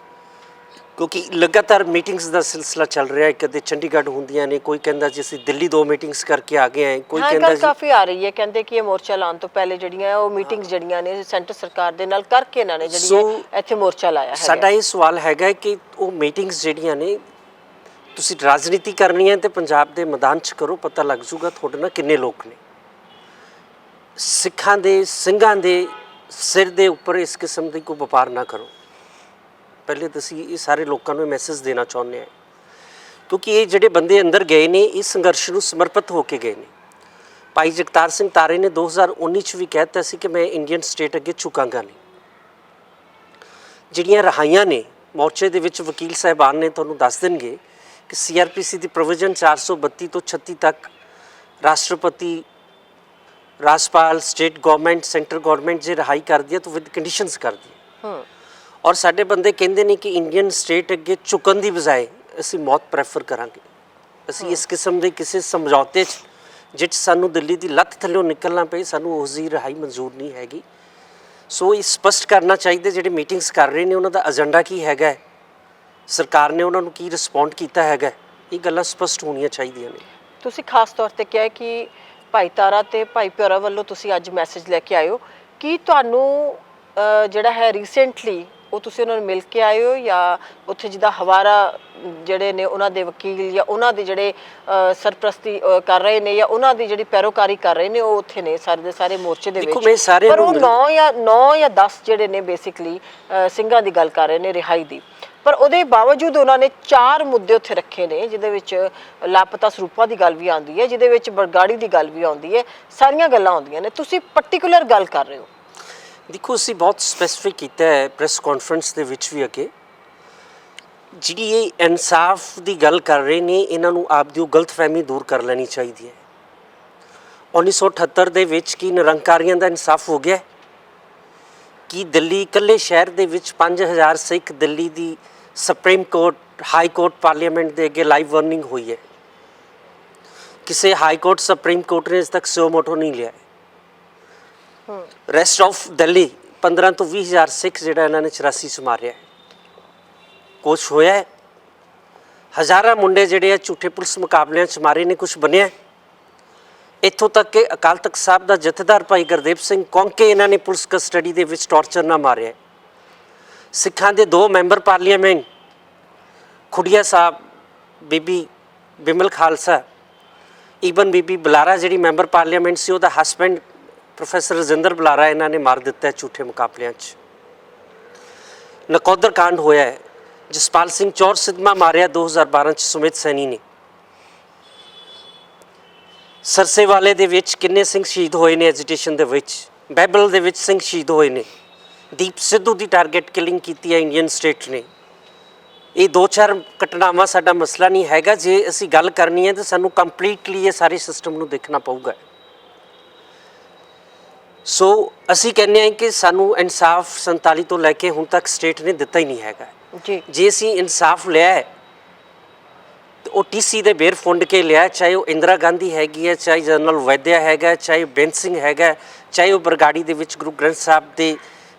ਕਿਉਂਕਿ ਲਗਾਤਾਰ ਮੀਟਿੰਗਸ ਦਾ ਸਿਲਸਿਲਾ ਚੱਲ ਰਿਹਾ ਹੈ। ਕਦੇ ਚੰਡੀਗੜ੍ਹ ਹੁੰਦੀਆਂ ਨੇ, ਕੋਈ ਕਹਿੰਦਾ ਜੀ ਅਸੀਂ ਦਿੱਲੀ 2 ਮੀਟਿੰਗਸ ਕਰਕੇ ਆ ਗਏ ਹਾਂ, ਕੋਈ ਕਹਿੰਦਾ ਜੀ ਕਾਫੀ ਆ ਰਹੀ ਹੈ। ਕਹਿੰਦੇ ਕਿ ਇਹ ਮੋਰਚਾ ਲਾਉਣ ਤੋਂ ਪਹਿਲੇ ਜਿਹੜੀਆਂ ਉਹ ਮੀਟਿੰਗਸ ਜਿਹੜੀਆਂ ਨੇ ਸੈਂਟਰ ਸਰਕਾਰ ਦੇ ਨਾਲ ਕਰਕੇ ਇਹਨਾਂ ਨੇ ਜਿਹੜੀ ਇੱਥੇ ਮੋਰਚਾ ਲਾਇਆ ਹੈ। ਸਾਡਾ ਇਹ ਸਵਾਲ ਹੈਗਾ ਕਿ ਉਹ ਮੀਟਿੰਗਸ ਜਿਹੜੀਆਂ ਨੇ ਤੁਸੀਂ ਰਾਜਨੀਤੀ ਕਰਨੀ ਹੈ ਤੇ ਪੰਜਾਬ ਦੇ ਮੈਦਾਨ 'ਚ ਕਰੋ, ਪਤਾ ਲੱਗ ਜੂਗਾ ਤੁਹਾਡੇ ਨਾਲ ਕਿੰਨੇ ਲੋਕ ਨੇ। ਸਿੱਖਾਂ ਦੇ ਸਿੰਘਾਂ ਦੇ ਸਿਰ ਦੇ ਉੱਪਰ ਇਸ ਕਿਸਮ ਦੀ ਕੋਈ ਵਪਾਰ ਨਾ ਕਰੋ। ਪਹਿਲੇ ਤੁਸੀਂ ਇਹ ਸਾਰੇ ਲੋਕਾਂ ਨੂੰ ਮੈਸੇਜ ਦੇਣਾ ਚਾਹੁੰਦੇ ਹਾਂ, ਕਿਉਂਕਿ ਇਹ ਜਿਹੜੇ ਬੰਦੇ ਅੰਦਰ ਗਏ ਨੇ ਇਹ ਸੰਘਰਸ਼ ਨੂੰ ਸਮਰਪਿਤ ਹੋ ਕੇ ਗਏ ਨੇ। ਭਾਈ ਜਗਤਾਰ ਸਿੰਘ ਤਾਰੇ ਨੇ 2019 'ਚ ਵੀ ਕਹਿ ਦਿੱਤਾ ਸੀ ਕਿ ਮੈਂ ਇੰਡੀਅਨ ਸਟੇਟ ਅੱਗੇ ਝੁਕਾਂਗਾ ਨਹੀਂ। ਜਿਹੜੀਆਂ ਰਿਹਾਈਆਂ ਨੇ ਮੋਰਚੇ ਦੇ ਵਿੱਚ ਵਕੀਲ ਸਾਹਿਬਾਨ ਨੇ ਤੁਹਾਨੂੰ ਦੱਸ ਦੇਣਗੇ ਕਿ CRPC ਦੀ ਪ੍ਰੋਵੀਜ਼ਨ 432 ਤੋਂ 36 ਤੱਕ ਰਾਸ਼ਟਰਪਤੀ, ਰਾਜਪਾਲ, ਸਟੇਟ ਗਵਰਨਮੈਂਟ, ਸੈਂਟਰ ਗਵਰਨਮੈਂਟ ਜੇ ਰਿਹਾਈ ਕਰਦੀ ਹੈ ਤਾਂ ਵਿਦ ਕੰਡੀਸ਼ਨਸ ਕਰਦੀ ਹੈ। ਔਰ ਸਾਡੇ ਬੰਦੇ ਕਹਿੰਦੇ ਨੇ ਕਿ ਇੰਡੀਅਨ ਸਟੇਟ ਅੱਗੇ ਝੁਕਣ ਦੀ ਬਜਾਏ ਅਸੀਂ ਮੌਤ ਪ੍ਰੈਫਰ ਕਰਾਂਗੇ। ਅਸੀਂ ਇਸ ਕਿਸਮ ਦੇ ਕਿਸੇ ਸਮਝੌਤੇ 'ਚ ਜਿਸ ਸਾਨੂੰ ਦਿੱਲੀ ਦੀ ਲੱਤ ਥੱਲਿਓਂ ਨਿਕਲਣਾ ਪਏ, ਸਾਨੂੰ ਉਸ ਦੀ ਰਿਹਾਈ ਮਨਜ਼ੂਰ ਨਹੀਂ ਹੈਗੀ। ਸੋ ਇਹ ਸਪਸ਼ਟ ਕਰਨਾ ਚਾਹੀਦਾ ਜਿਹੜੇ ਮੀਟਿੰਗਸ ਕਰ ਰਹੇ ਨੇ ਉਹਨਾਂ ਦਾ ਏਜੰਡਾ ਕੀ ਹੈਗਾ, ਸਰਕਾਰ ਨੇ ਉਹਨਾਂ ਨੂੰ ਕੀ ਰਿਸਪੌਂਡ ਕੀਤਾ ਹੈਗਾ, ਇਹ ਗੱਲਾਂ ਸਪਸ਼ਟ ਹੋਣੀਆਂ ਚਾਹੀਦੀਆਂ ਨੇ। ਤੁਸੀਂ ਖਾਸ ਤੌਰ ਤੇ ਕਿਹਾ ਕਿ ਭਾਈ ਤਾਰਾ ਤੇ ਭਾਈ ਪਿਓਰਾ ਵੱਲੋਂ ਤੁਸੀਂ ਅੱਜ ਮੈਸੇਜ ਲੈ ਕੇ ਆਏ ਹੋ। ਕੀ ਤੁਹਾਨੂੰ ਜਿਹੜਾ ਹੈ ਰੀਸੈਂਟਲੀ ਉਹ ਤੁਸੀਂ ਉਹਨਾਂ ਨੂੰ ਮਿਲ ਕੇ ਆਏ ਹੋ ਜਾਂ ਉੱਥੇ ਜਿੱਦਾਂ ਹਵਾਰਾ ਜਿਹੜੇ ਨੇ ਉਹਨਾਂ ਦੇ ਵਕੀਲ ਜਾਂ ਉਹਨਾਂ ਦੇ ਜਿਹੜੇ ਸਰਪ੍ਰਸਤੀ ਕਰ ਰਹੇ ਨੇ ਜਾਂ ਉਹਨਾਂ ਦੀ ਜਿਹੜੀ ਪੈਰੋਕਾਰੀ ਕਰ ਰਹੇ ਨੇ ਉਹ ਉੱਥੇ ਨੇ ਸਾਰੇ ਦੇ ਸਾਰੇ ਮੋਰਚੇ ਦੇ ਵਿੱਚ, ਪਰ ਉਹ 9 ਜਾਂ 10 ਜਿਹੜੇ ਨੇ ਬੇਸਿਕਲੀ ਸਿੰਘਾਂ ਦੀ ਗੱਲ ਕਰ ਰਹੇ ਨੇ ਰਿਹਾਈ ਦੀ। ਪਰ ਉਹਦੇ ਬਾਵਜੂਦ ਉਹਨਾਂ ਨੇ 4 ਮੁੱਦੇ ਉੱਥੇ ਰੱਖੇ ਨੇ ਜਿਹਦੇ ਵਿੱਚ ਲਾਪਤਾ ਸਰੂਪਾਂ ਦੀ ਗੱਲ ਵੀ ਆਉਂਦੀ ਹੈ, ਜਿਹਦੇ ਵਿੱਚ ਬਰਗਾੜੀ ਦੀ ਗੱਲ ਵੀ ਆਉਂਦੀ ਹੈ, ਸਾਰੀਆਂ ਗੱਲਾਂ ਆਉਂਦੀਆਂ ਨੇ। ਤੁਸੀਂ ਪਰਟੀਕੂਲਰ ਗੱਲ ਕਰ ਰਹੇ ਹੋ। ਦੇਖੋ ਅਸੀਂ ਬਹੁਤ ਸਪੈਸੀਫਿਕ ਕੀਤਾ ਹੈ ਪ੍ਰੈਸ ਕਾਨਫਰੰਸ ਦੇ ਵਿੱਚ ਵੀ ਅੱਗੇ, ਜਿਹੜੀ ਇਹ ਇਨਸਾਫ ਦੀ ਗੱਲ ਕਰ ਰਹੇ ਨੇ ਇਹਨਾਂ ਨੂੰ ਆਪ ਦੀ ਉਹ ਗਲਤਫਹਿਮੀ ਦੂਰ ਕਰ ਲੈਣੀ ਚਾਹੀਦੀ ਹੈ। 1978 ਦੇ ਵਿੱਚ ਕੀ ਨਿਰੰਕਾਰੀਆਂ ਦਾ ਇਨਸਾਫ ਹੋ ਗਿਆ? ਕਿ ਦਿੱਲੀ ਇਕੱਲੇ ਸ਼ਹਿਰ ਦੇ ਵਿੱਚ 5000 ਸਿੱਖ ਦਿੱਲੀ ਦੀ supreme court, high court, parliament ਦੇ ਅੱਗੇ ਲਾਈਵ ਵਾਰਨਿੰਗ ਹੋਈ ਹੈ। ਕਿਸੇ ਹਾਈ ਕੋਰਟ, ਸੁਪਰੀਮ ਕੋਰਟ ਨੇ ਅਜੇ ਤੱਕ ਸੋ ਮੋਟੋ ਨਹੀਂ ਲਿਆ। ਰੈਸਟ ਆਫ ਦਿੱਲੀ 15 ਤੋਂ 20,000 ਸਿੱਖ ਜਿਹੜਾ ਇਹਨਾਂ ਨੇ 84 'ਚ ਮਾਰਿਆ, ਕੁਛ ਹੋਇਆ ਹੈ? ਹਜ਼ਾਰਾਂ ਮੁੰਡੇ ਜਿਹੜੇ ਆ ਝੂਠੇ ਪੁਲਿਸ ਮੁਕਾਬਲਿਆਂ 'ਚ ਮਾਰੇ ਨੇ, ਕੁਛ ਬਣਿਆ? ਇੱਥੋਂ ਤੱਕ ਕਿ ਅਕਾਲ ਤਖਤ ਸਾਹਿਬ ਦਾ ਜਥੇਦਾਰ ਭਾਈ ਗੁਰਦੇਵ ਸਿੰਘ ਕੌਂਕੇ ਇਹਨਾਂ ਨੇ ਪੁਲਿਸ ਕਸਟਡੀ ਦੇ ਵਿੱਚ ਟਾਰਚਰ ਨਾਲ ਮਾਰਿਆ। ਸਿੱਖਾਂ ਦੇ 2 ਮੈਂਬਰ ਪਾਰਲੀਮੈਂਟ, ਖੁੱਡੀਆ ਸਾਹਿਬ, ਬੀਬੀ ਬਿਮਲ ਖਾਲਸਾ, ਈਵਨ ਬੀਬੀ ਬੁਲਾਰਾ ਜਿਹੜੀ ਮੈਂਬਰ ਪਾਰਲੀਮੈਂਟ ਸੀ ਉਹਦਾ ਹਸਬੈਂਡ ਪ੍ਰੋਫੈਸਰ ਰਜਿੰਦਰ ਬੁਲਾਰਾ ਇਹਨਾਂ ਨੇ ਮਾਰ ਦਿੱਤਾ ਝੂਠੇ ਮੁਕਾਬਲਿਆਂ 'ਚ। ਨਕੋਦਰ ਕਾਂਡ ਹੋਇਆ ਹੈ, ਜਸਪਾਲ ਸਿੰਘ ਚੌਰ ਸਿੱਧਵਾਂ ਮਾਰਿਆ 2012 'ਚ ਸੁਮਿਤ ਸੈਣੀ ਨੇ। ਸਰਸੇਵਾਲੇ ਦੇ ਵਿੱਚ ਕਿੰਨੇ ਸਿੰਘ ਸ਼ਹੀਦ ਹੋਏ ਨੇ ਐਜੀਟੇਸ਼ਨ ਦੇ ਵਿੱਚ, ਬਾਈਬਲ ਦੇ ਵਿੱਚ ਸਿੰਘ ਸ਼ਹੀਦ ਹੋਏ ਨੇ। ਦੀਪ ਸਿੱਧੂ ਦੀ ਟਾਰਗੇਟ ਕਿਲਿੰਗ ਕੀਤੀ ਹੈ ਇੰਡੀਅਨ ਸਟੇਟ ਨੇ। ਇਹ 2-4 ਘਟਨਾਵਾਂ ਸਾਡਾ ਮਸਲਾ ਨਹੀਂ ਹੈਗਾ। ਜੇ ਅਸੀਂ ਗੱਲ ਕਰਨੀ ਹੈ ਤਾਂ ਸਾਨੂੰ ਕੰਪਲੀਟਲੀ ਇਹ ਸਾਰੇ ਸਿਸਟਮ ਨੂੰ ਦੇਖਣਾ ਪਊਗਾ। ਸੋ ਅਸੀਂ ਕਹਿੰਦੇ ਹਾਂ ਕਿ ਸਾਨੂੰ ਇਨਸਾਫ 47 ਤੋਂ ਲੈ ਕੇ ਹੁਣ ਤੱਕ ਸਟੇਟ ਨੇ ਦਿੱਤਾ ਹੀ ਨਹੀਂ ਹੈਗਾ ਜੀ। ਜੇ ਅਸੀਂ ਇਨਸਾਫ ਲਿਆ ਹੈ ਤਾਂ ਉਹ TC ਦੇ ਬੇਰ ਫੁੰਡ ਕੇ ਲਿਆ, ਚਾਹੇ ਉਹ ਇੰਦਰਾ ਗਾਂਧੀ ਹੈਗੀ ਹੈ, ਚਾਹੇ ਜਨਰਲ ਵੈਦਿਆ ਹੈਗਾ, ਚਾਹੇ ਬੇਅੰਤ ਸਿੰਘ ਹੈਗਾ, ਚਾਹੇ ਉਹ ਬਰਗਾੜੀ ਦੇ ਵਿੱਚ ਗੁਰੂ ਗ੍ਰੰਥ ਸਾਹਿਬ ਦੇ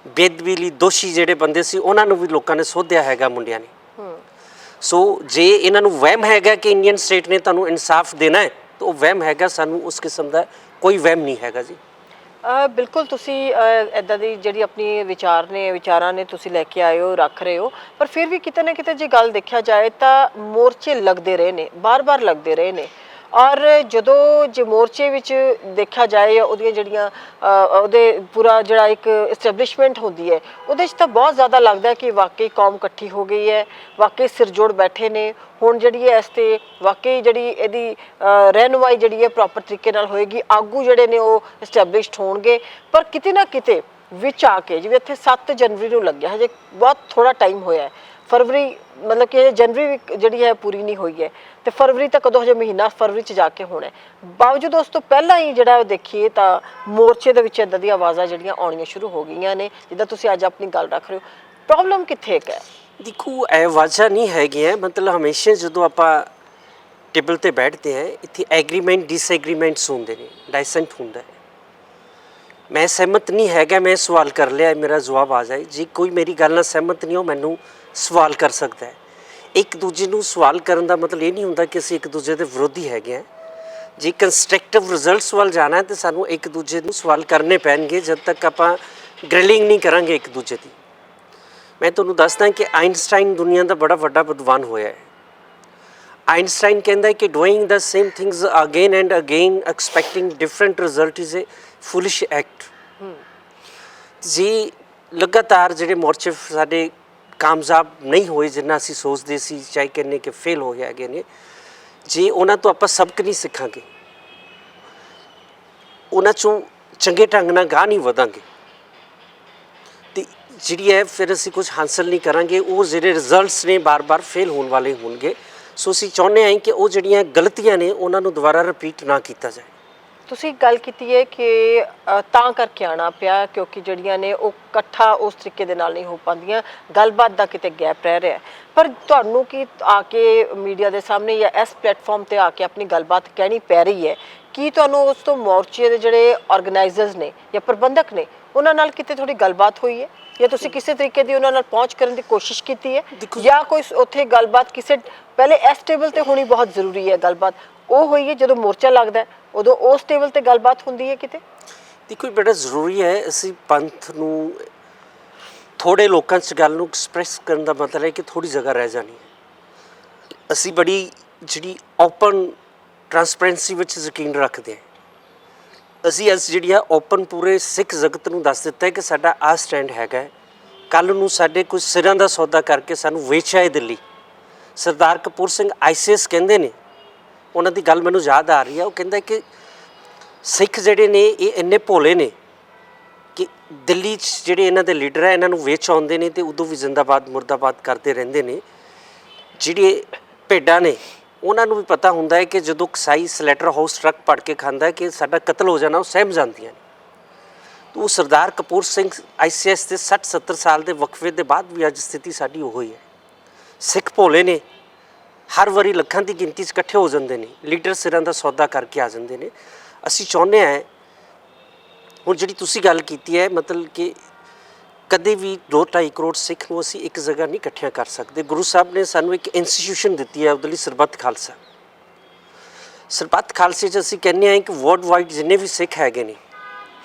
ਬੇਦਬੀ ਲਈ ਦੋਸ਼ੀ ਜਿਹੜੇ ਬੰਦੇ ਸੀ ਉਹਨਾਂ ਨੂੰ ਵੀ ਲੋਕਾਂ ਨੇ ਸੋਧਿਆ ਹੈਗਾ ਮੁੰਡਿਆਂ ਨੇ। ਸੋ ਜੇ ਇਹਨਾਂ ਨੂੰ ਵਹਿਮ ਹੈਗਾ ਕਿ ਇੰਡੀਅਨ ਸਟੇਟ ਨੇ ਤੁਹਾਨੂੰ ਇਨਸਾਫ ਦੇਣਾ ਹੈ ਤਾਂ ਉਹ ਵਹਿਮ ਹੈਗਾ, ਸਾਨੂੰ ਉਸ ਕਿਸਮ ਦਾ ਕੋਈ ਵਹਿਮ ਨਹੀਂ ਹੈਗਾ ਜੀ। ਬਿਲਕੁਲ ਤੁਸੀਂ ਇੱਦਾਂ ਦੀ ਜਿਹੜੀ ਆਪਣੀ ਵਿਚਾਰਾਂ ਨੇ ਤੁਸੀਂ ਲੈ ਕੇ ਆਏ ਹੋ, ਰੱਖ ਰਹੇ ਹੋ, ਪਰ ਫਿਰ ਵੀ ਕਿਤੇ ਨਾ ਕਿਤੇ ਜੇ ਗੱਲ ਦੇਖਿਆ ਜਾਏ ਤਾਂ ਮੋਰਚੇ ਲੱਗਦੇ ਰਹੇ ਨੇ, ਬਾਰ-ਬਾਰ ਲੱਗਦੇ ਰਹੇ ਨੇ ਔਰ ਜਦੋਂ ਜੇ ਮੋਰਚੇ ਵਿੱਚ ਦੇਖਿਆ ਜਾਏ ਉਹਦੀਆਂ ਜਿਹੜੀਆਂ ਉਹਦੇ ਪੂਰਾ ਜਿਹੜਾ ਇੱਕ ਐਸਟੈਬਲਿਸ਼ਮੈਂਟ ਹੁੰਦੀ ਹੈ ਉਹਦੇ 'ਚ ਤਾਂ ਬਹੁਤ ਜ਼ਿਆਦਾ ਲੱਗਦਾ ਕਿ ਵਾਕਈ ਕੌਮ ਇਕੱਠੀ ਹੋ ਗਈ ਹੈ, ਵਾਕਈ ਸਿਰਜੋੜ ਬੈਠੇ ਨੇ। ਹੁਣ ਜਿਹੜੀ ਹੈ ਇਸ 'ਤੇ ਵਾਕਈ ਜਿਹੜੀ ਇਹਦੀ ਰਹਿਨੁਮਾਈ ਜਿਹੜੀ ਹੈ ਪ੍ਰੋਪਰ ਤਰੀਕੇ ਨਾਲ ਹੋਏਗੀ, ਆਗੂ ਜਿਹੜੇ ਨੇ ਉਹ ਐਸਟੈਬਲਿਸ਼ਡ ਹੋਣਗੇ। ਪਰ ਕਿਤੇ ਨਾ ਕਿਤੇ ਵਿੱਚ ਆ ਕੇ ਜਿਵੇਂ ਇੱਥੇ 7 ਜਨਵਰੀ ਨੂੰ ਲੱਗਿਆ, ਹਜੇ ਬਹੁਤ ਥੋੜ੍ਹਾ ਟਾਈਮ ਹੋਇਆ ਹੈ, ਫਰਵਰੀ ਮਤਲਬ ਕਿ ਜਨਵਰੀ ਵੀ ਜਿਹੜੀ ਹੈ ਪੂਰੀ ਨਹੀਂ ਹੋਈ ਹੈ, ਤੇ ਫਰਵਰੀ ਤੱਕ ਕਦੋਂ ਹਜੇ ਮਹੀਨਾ ਫਰਵਰੀ 'ਚ ਜਾ ਕੇ ਹੋਣਾ। ਬਾਵਜੂਦ ਉਸ ਤੋਂ ਪਹਿਲਾਂ ਹੀ ਜਿਹੜਾ ਦੇਖੀਏ ਤਾਂ ਮੋਰਚੇ ਦੇ ਵਿੱਚ ਇੱਦਾਂ ਦੀਆਂ ਆਵਾਜ਼ਾਂ ਜਿਹੜੀਆਂ ਆਉਣੀਆਂ ਸ਼ੁਰੂ ਹੋ ਗਈਆਂ ਨੇ, ਜਿੱਦਾਂ ਤੁਸੀਂ ਅੱਜ ਆਪਣੀ ਗੱਲ ਰੱਖ ਰਹੇ ਹੋ। ਪ੍ਰੋਬਲਮ ਕਿੱਥੇ ਹੈ? ਦੇਖੋ, ਇਹ ਆਵਾਜ਼ਾਂ ਨਹੀਂ ਹੈਗੀਆਂ, ਮਤਲਬ ਹਮੇਸ਼ਾ ਜਦੋਂ ਆਪਾਂ ਟੇਬਲ ਤੇ ਬੈਠਦੇ ਹਾਂ ਇੱਥੇ ਐਗਰੀਮੈਂਟ ਡਿਸਐਗਰੀਮੈਂਟਸ ਹੁੰਦੇ ਨੇ, ਡਾਇਸੈਂਟ ਹੁੰਦਾ ਹੈ। ਮੈਂ ਸਹਿਮਤ ਨਹੀਂ ਹੈਗਾ, ਮੈਂ ਸਵਾਲ ਕਰ ਲਿਆ, ਮੇਰਾ ਜਵਾਬ ਆ ਜਾਏ। ਜੇ ਕੋਈ ਮੇਰੀ ਗੱਲ ਨਾਲ ਸਹਿਮਤ ਨਹੀਂ ਹੋ, ਮੈਨੂੰ ਸਵਾਲ ਕਰ ਸਕਦਾ ਹੈ। ਇੱਕ ਦੂਜੇ ਨੂੰ ਸਵਾਲ ਕਰਨ ਦਾ ਮਤਲਬ ਇਹ ਨਹੀਂ ਹੁੰਦਾ ਕਿ ਅਸੀਂ ਇੱਕ ਦੂਜੇ ਦੇ ਵਿਰੋਧੀ ਹੈਗੇ ਹਾਂ। ਜੇ ਕੰਸਟਰਕਟਿਵ ਰਿਜ਼ਲਟਸ ਵੱਲ ਜਾਣਾ ਹੈ ਤਾਂ ਸਾਨੂੰ ਇੱਕ ਦੂਜੇ ਨੂੰ ਸਵਾਲ ਕਰਨੇ ਪੈਣਗੇ, ਜਦ ਤੱਕ ਆਪਾਂ ਗ੍ਰਿਲਿੰਗ ਨਹੀਂ ਕਰਾਂਗੇ ਇੱਕ ਦੂਜੇ ਦੀ। ਮੈਂ ਤੁਹਾਨੂੰ ਦੱਸਦਾ ਕਿ ਆਇਨਸਟਾਈਨ ਦੁਨੀਆ ਦਾ ਬੜਾ ਵੱਡਾ ਵਿਦਵਾਨ ਹੋਇਆ ਹੈ। ਆਇਨਸਟਾਈਨ ਕਹਿੰਦਾ ਹੈ ਕਿ doing the same things again and again expecting different result is a foolish act. ਜੀ ਲਗਾਤਾਰ ਜਿਹੜੇ ਮੋਰਚੇ ਸਾਡੇ ਕਾਮਯਾਬ ਨਹੀਂ ਹੋਏ ਜਿੰਨਾ ਅਸੀਂ ਸੋਚਦੇ ਸੀ, ਚਾਹੇ ਕਹਿੰਦੇ ਕਿ ਫੇਲ ਹੋ ਗਏ ਹੈਗੇ ਨੇ, ਜੇ ਉਹਨਾਂ ਤੋਂ ਆਪਾਂ ਸਬਕ ਨਹੀਂ ਸਿੱਖਾਂਗੇ, ਉਹਨਾਂ 'ਚੋਂ ਚੰਗੇ ਢੰਗ ਨਾਲ ਗਾਹ ਨਹੀਂ ਵਧਾਂਗੇ, ਅਤੇ ਜਿਹੜੀ ਹੈ ਫਿਰ ਅਸੀਂ ਕੁਝ ਹਾਸਲ ਨਹੀਂ ਕਰਾਂਗੇ। ਉਹ ਜਿਹੜੇ ਰਿਜ਼ਲਟਸ ਨੇ ਬਾਰ-ਬਾਰ ਫੇਲ ਹੋਣ ਵਾਲੇ ਹੋਣਗੇ। ਸੋ ਅਸੀਂ ਚਾਹੁੰਦੇ ਹਾਂ ਕਿ ਉਹ ਜਿਹੜੀਆਂ ਗਲਤੀਆਂ ਨੇ ਉਹਨਾਂ ਨੂੰ ਦੁਬਾਰਾ ਰਿਪੀਟ ਨਾ ਕੀਤਾ ਜਾਏ। ਤੁਸੀਂ ਗੱਲ ਕੀਤੀ ਹੈ ਕਿ ਤਾਂ ਕਰਕੇ ਆਉਣਾ ਪਿਆ ਕਿਉਂਕਿ ਜਿਹੜੀਆਂ ਨੇ ਉਹ ਇਕੱਠਾ ਉਸ ਤਰੀਕੇ ਦੇ ਨਾਲ ਨਹੀਂ ਹੋ ਪਾਉਂਦੀਆਂ, ਗੱਲਬਾਤ ਦਾ ਕਿਤੇ ਗੈਪ ਰਹਿ ਰਿਹਾ। ਪਰ ਤੁਹਾਨੂੰ ਕੀ ਆ ਕੇ ਮੀਡੀਆ ਦੇ ਸਾਹਮਣੇ ਜਾਂ ਇਸ ਪਲੇਟਫਾਰਮ 'ਤੇ ਆ ਕੇ ਆਪਣੀ ਗੱਲਬਾਤ ਕਹਿਣੀ ਪੈ ਰਹੀ ਹੈ? ਕੀ ਤੁਹਾਨੂੰ ਉਸ ਤੋਂ ਮੋਰਚੇ ਦੇ ਜਿਹੜੇ ਆਰਗੇਨਾਈਜ਼ਰਸ ਨੇ ਜਾਂ ਪ੍ਰਬੰਧਕ ਨੇ ਉਹਨਾਂ ਨਾਲ ਕਿਤੇ ਥੋੜ੍ਹੀ ਗੱਲਬਾਤ ਹੋਈ ਹੈ, ਜਾਂ ਤੁਸੀਂ ਕਿਸੇ ਤਰੀਕੇ ਦੀ ਉਹਨਾਂ ਨਾਲ ਪਹੁੰਚ ਕਰਨ ਦੀ ਕੋਸ਼ਿਸ਼ ਕੀਤੀ ਹੈ, ਜਾਂ ਕੋਈ ਉੱਥੇ ਗੱਲਬਾਤ ਕਿਸੇ ਪਹਿਲੇ ਇਸ ਟੇਬਲ 'ਤੇ ਹੋਣੀ ਬਹੁਤ ਜ਼ਰੂਰੀ ਹੈ ਗੱਲਬਾਤ ਉਹ ਹੋਈ ਹੈ ਜਦੋਂ ਮੋਰਚਾ ਲੱਗਦਾ ਉਦੋਂ ਉਸ ਟੇਬਲ 'ਤੇ ਗੱਲਬਾਤ ਹੁੰਦੀ ਹੈ ਕਿਤੇ? ਦੇਖੋ, ਬੜਾ ਜ਼ਰੂਰੀ ਹੈ। ਅਸੀਂ ਪੰਥ ਨੂੰ ਥੋੜ੍ਹੇ ਲੋਕਾਂ 'ਚ ਗੱਲ ਨੂੰ ਐਕਸਪ੍ਰੈਸ ਕਰਨ ਦਾ ਮਤਲਬ ਹੈ ਕਿ ਥੋੜ੍ਹੀ ਜਗ੍ਹਾ ਰਹਿ ਜਾਣੀ ਹੈ। ਅਸੀਂ ਬੜੀ ਜਿਹੜੀ ਓਪਨ ਟਰਾਂਸਪੇਰੈਂਸੀ ਵਿੱਚ ਯਕੀਨ ਰੱਖਦੇ ਹਾਂ। ਅਸੀਂ ਅੱਜ ਜਿਹੜੀ ਆ ਓਪਨ ਪੂਰੇ ਸਿੱਖ ਜਗਤ ਨੂੰ ਦੱਸ ਦਿੱਤਾ ਹੈ ਕਿ ਸਾਡਾ ਆਹ ਸਟੈਂਡ ਹੈਗਾ। ਕੱਲ੍ਹ ਨੂੰ ਸਾਡੇ ਕੁਝ ਸਿਰਾਂ ਦਾ ਸੌਦਾ ਕਰਕੇ ਸਾਨੂੰ ਵੇਚਿਆ ਹੈ ਦਿੱਲੀ। ਸਰਦਾਰ ਕਪੂਰ ਸਿੰਘ ICS ਕਹਿੰਦੇ ਨੇ, ਉਹਨਾਂ ਦੀ ਗੱਲ ਮੈਨੂੰ ਯਾਦ ਆ ਰਹੀ ਹੈ, ਉਹ ਕਹਿੰਦਾ ਕਿ ਸਿੱਖ ਜਿਹੜੇ ਨੇ ਇਹ ਇੰਨੇ ਭੋਲੇ ਨੇ ਕਿ ਦਿੱਲੀ 'ਚ ਜਿਹੜੇ ਇਹਨਾਂ ਦੇ ਲੀਡਰ ਹੈ ਇਹਨਾਂ ਨੂੰ ਵੇਚ ਆਉਂਦੇ ਨੇ ਅਤੇ ਉਦੋਂ ਵੀ ਜ਼ਿੰਦਾਬਾਦ ਮੁਰਦਾਬਾਦ ਕਰਦੇ ਰਹਿੰਦੇ ਨੇ। ਜਿਹੜੇ ਭੇਡਾਂ ਨੇ ਉਹਨਾਂ ਨੂੰ ਵੀ ਪਤਾ ਹੁੰਦਾ ਹੈ ਕਿ ਜਦੋਂ ਕਸਾਈ ਸਲੈਟਰ ਹਾਊਸ ਟਰੱਕ ਪੜ ਕੇ ਖਾਂਦਾ ਹੈ ਕਿ ਸਾਡਾ ਕਤਲ ਹੋ ਜਾਣਾ, ਉਹ ਸਹਿਮ ਜਾਂਦੀਆਂ ਨੇ। ਤਾਂ ਉਹ ਸਰਦਾਰ ਕਪੂਰ ਸਿੰਘ ICS ਦੇ 60-70 ਸਾਲ ਦੇ ਵਕਫੇ ਦੇ ਬਾਅਦ ਵੀ ਅੱਜ ਸਥਿਤੀ ਸਾਡੀ ਉਹੀ ਹੈ। ਸਿੱਖ ਭੋਲੇ ਨੇ, ਹਰ ਵਾਰੀ ਲੱਖਾਂ ਦੀ ਗਿਣਤੀ 'ਚ ਇਕੱਠੇ ਹੋ ਜਾਂਦੇ ਨੇ, ਲੀਡਰ ਸਿਰਾਂ ਦਾ ਸੌਦਾ ਕਰਕੇ ਆ ਜਾਂਦੇ ਨੇ। ਅਸੀਂ ਚਾਹੁੰਦੇ ਹਾਂ ਹੁਣ ਜਿਹੜੀ ਤੁਸੀਂ ਗੱਲ ਕੀਤੀ ਹੈ, ਮਤਲਬ ਕਿ ਕਦੇ ਵੀ 2-2.5 ਕਰੋੜ ਸਿੱਖ ਨੂੰ ਅਸੀਂ ਇੱਕ ਜਗ੍ਹਾ ਨਹੀਂ ਇਕੱਠਿਆਂ ਕਰ ਸਕਦੇ। ਗੁਰੂ ਸਾਹਿਬ ਨੇ ਸਾਨੂੰ ਇੱਕ ਇੰਸਟੀਟਿਊਸ਼ਨ ਦਿੱਤੀ ਹੈ, ਉਹਦੇ ਲਈ ਸਰਬੱਤ ਖਾਲਸਾ। ਸਰਬੱਤ ਖਾਲਸੇ 'ਚ ਅਸੀਂ ਕਹਿੰਦੇ ਹਾਂ ਕਿ ਵਰਲਡ ਵਾਈਡ ਜਿੰਨੇ ਵੀ ਸਿੱਖ ਹੈਗੇ ਨੇ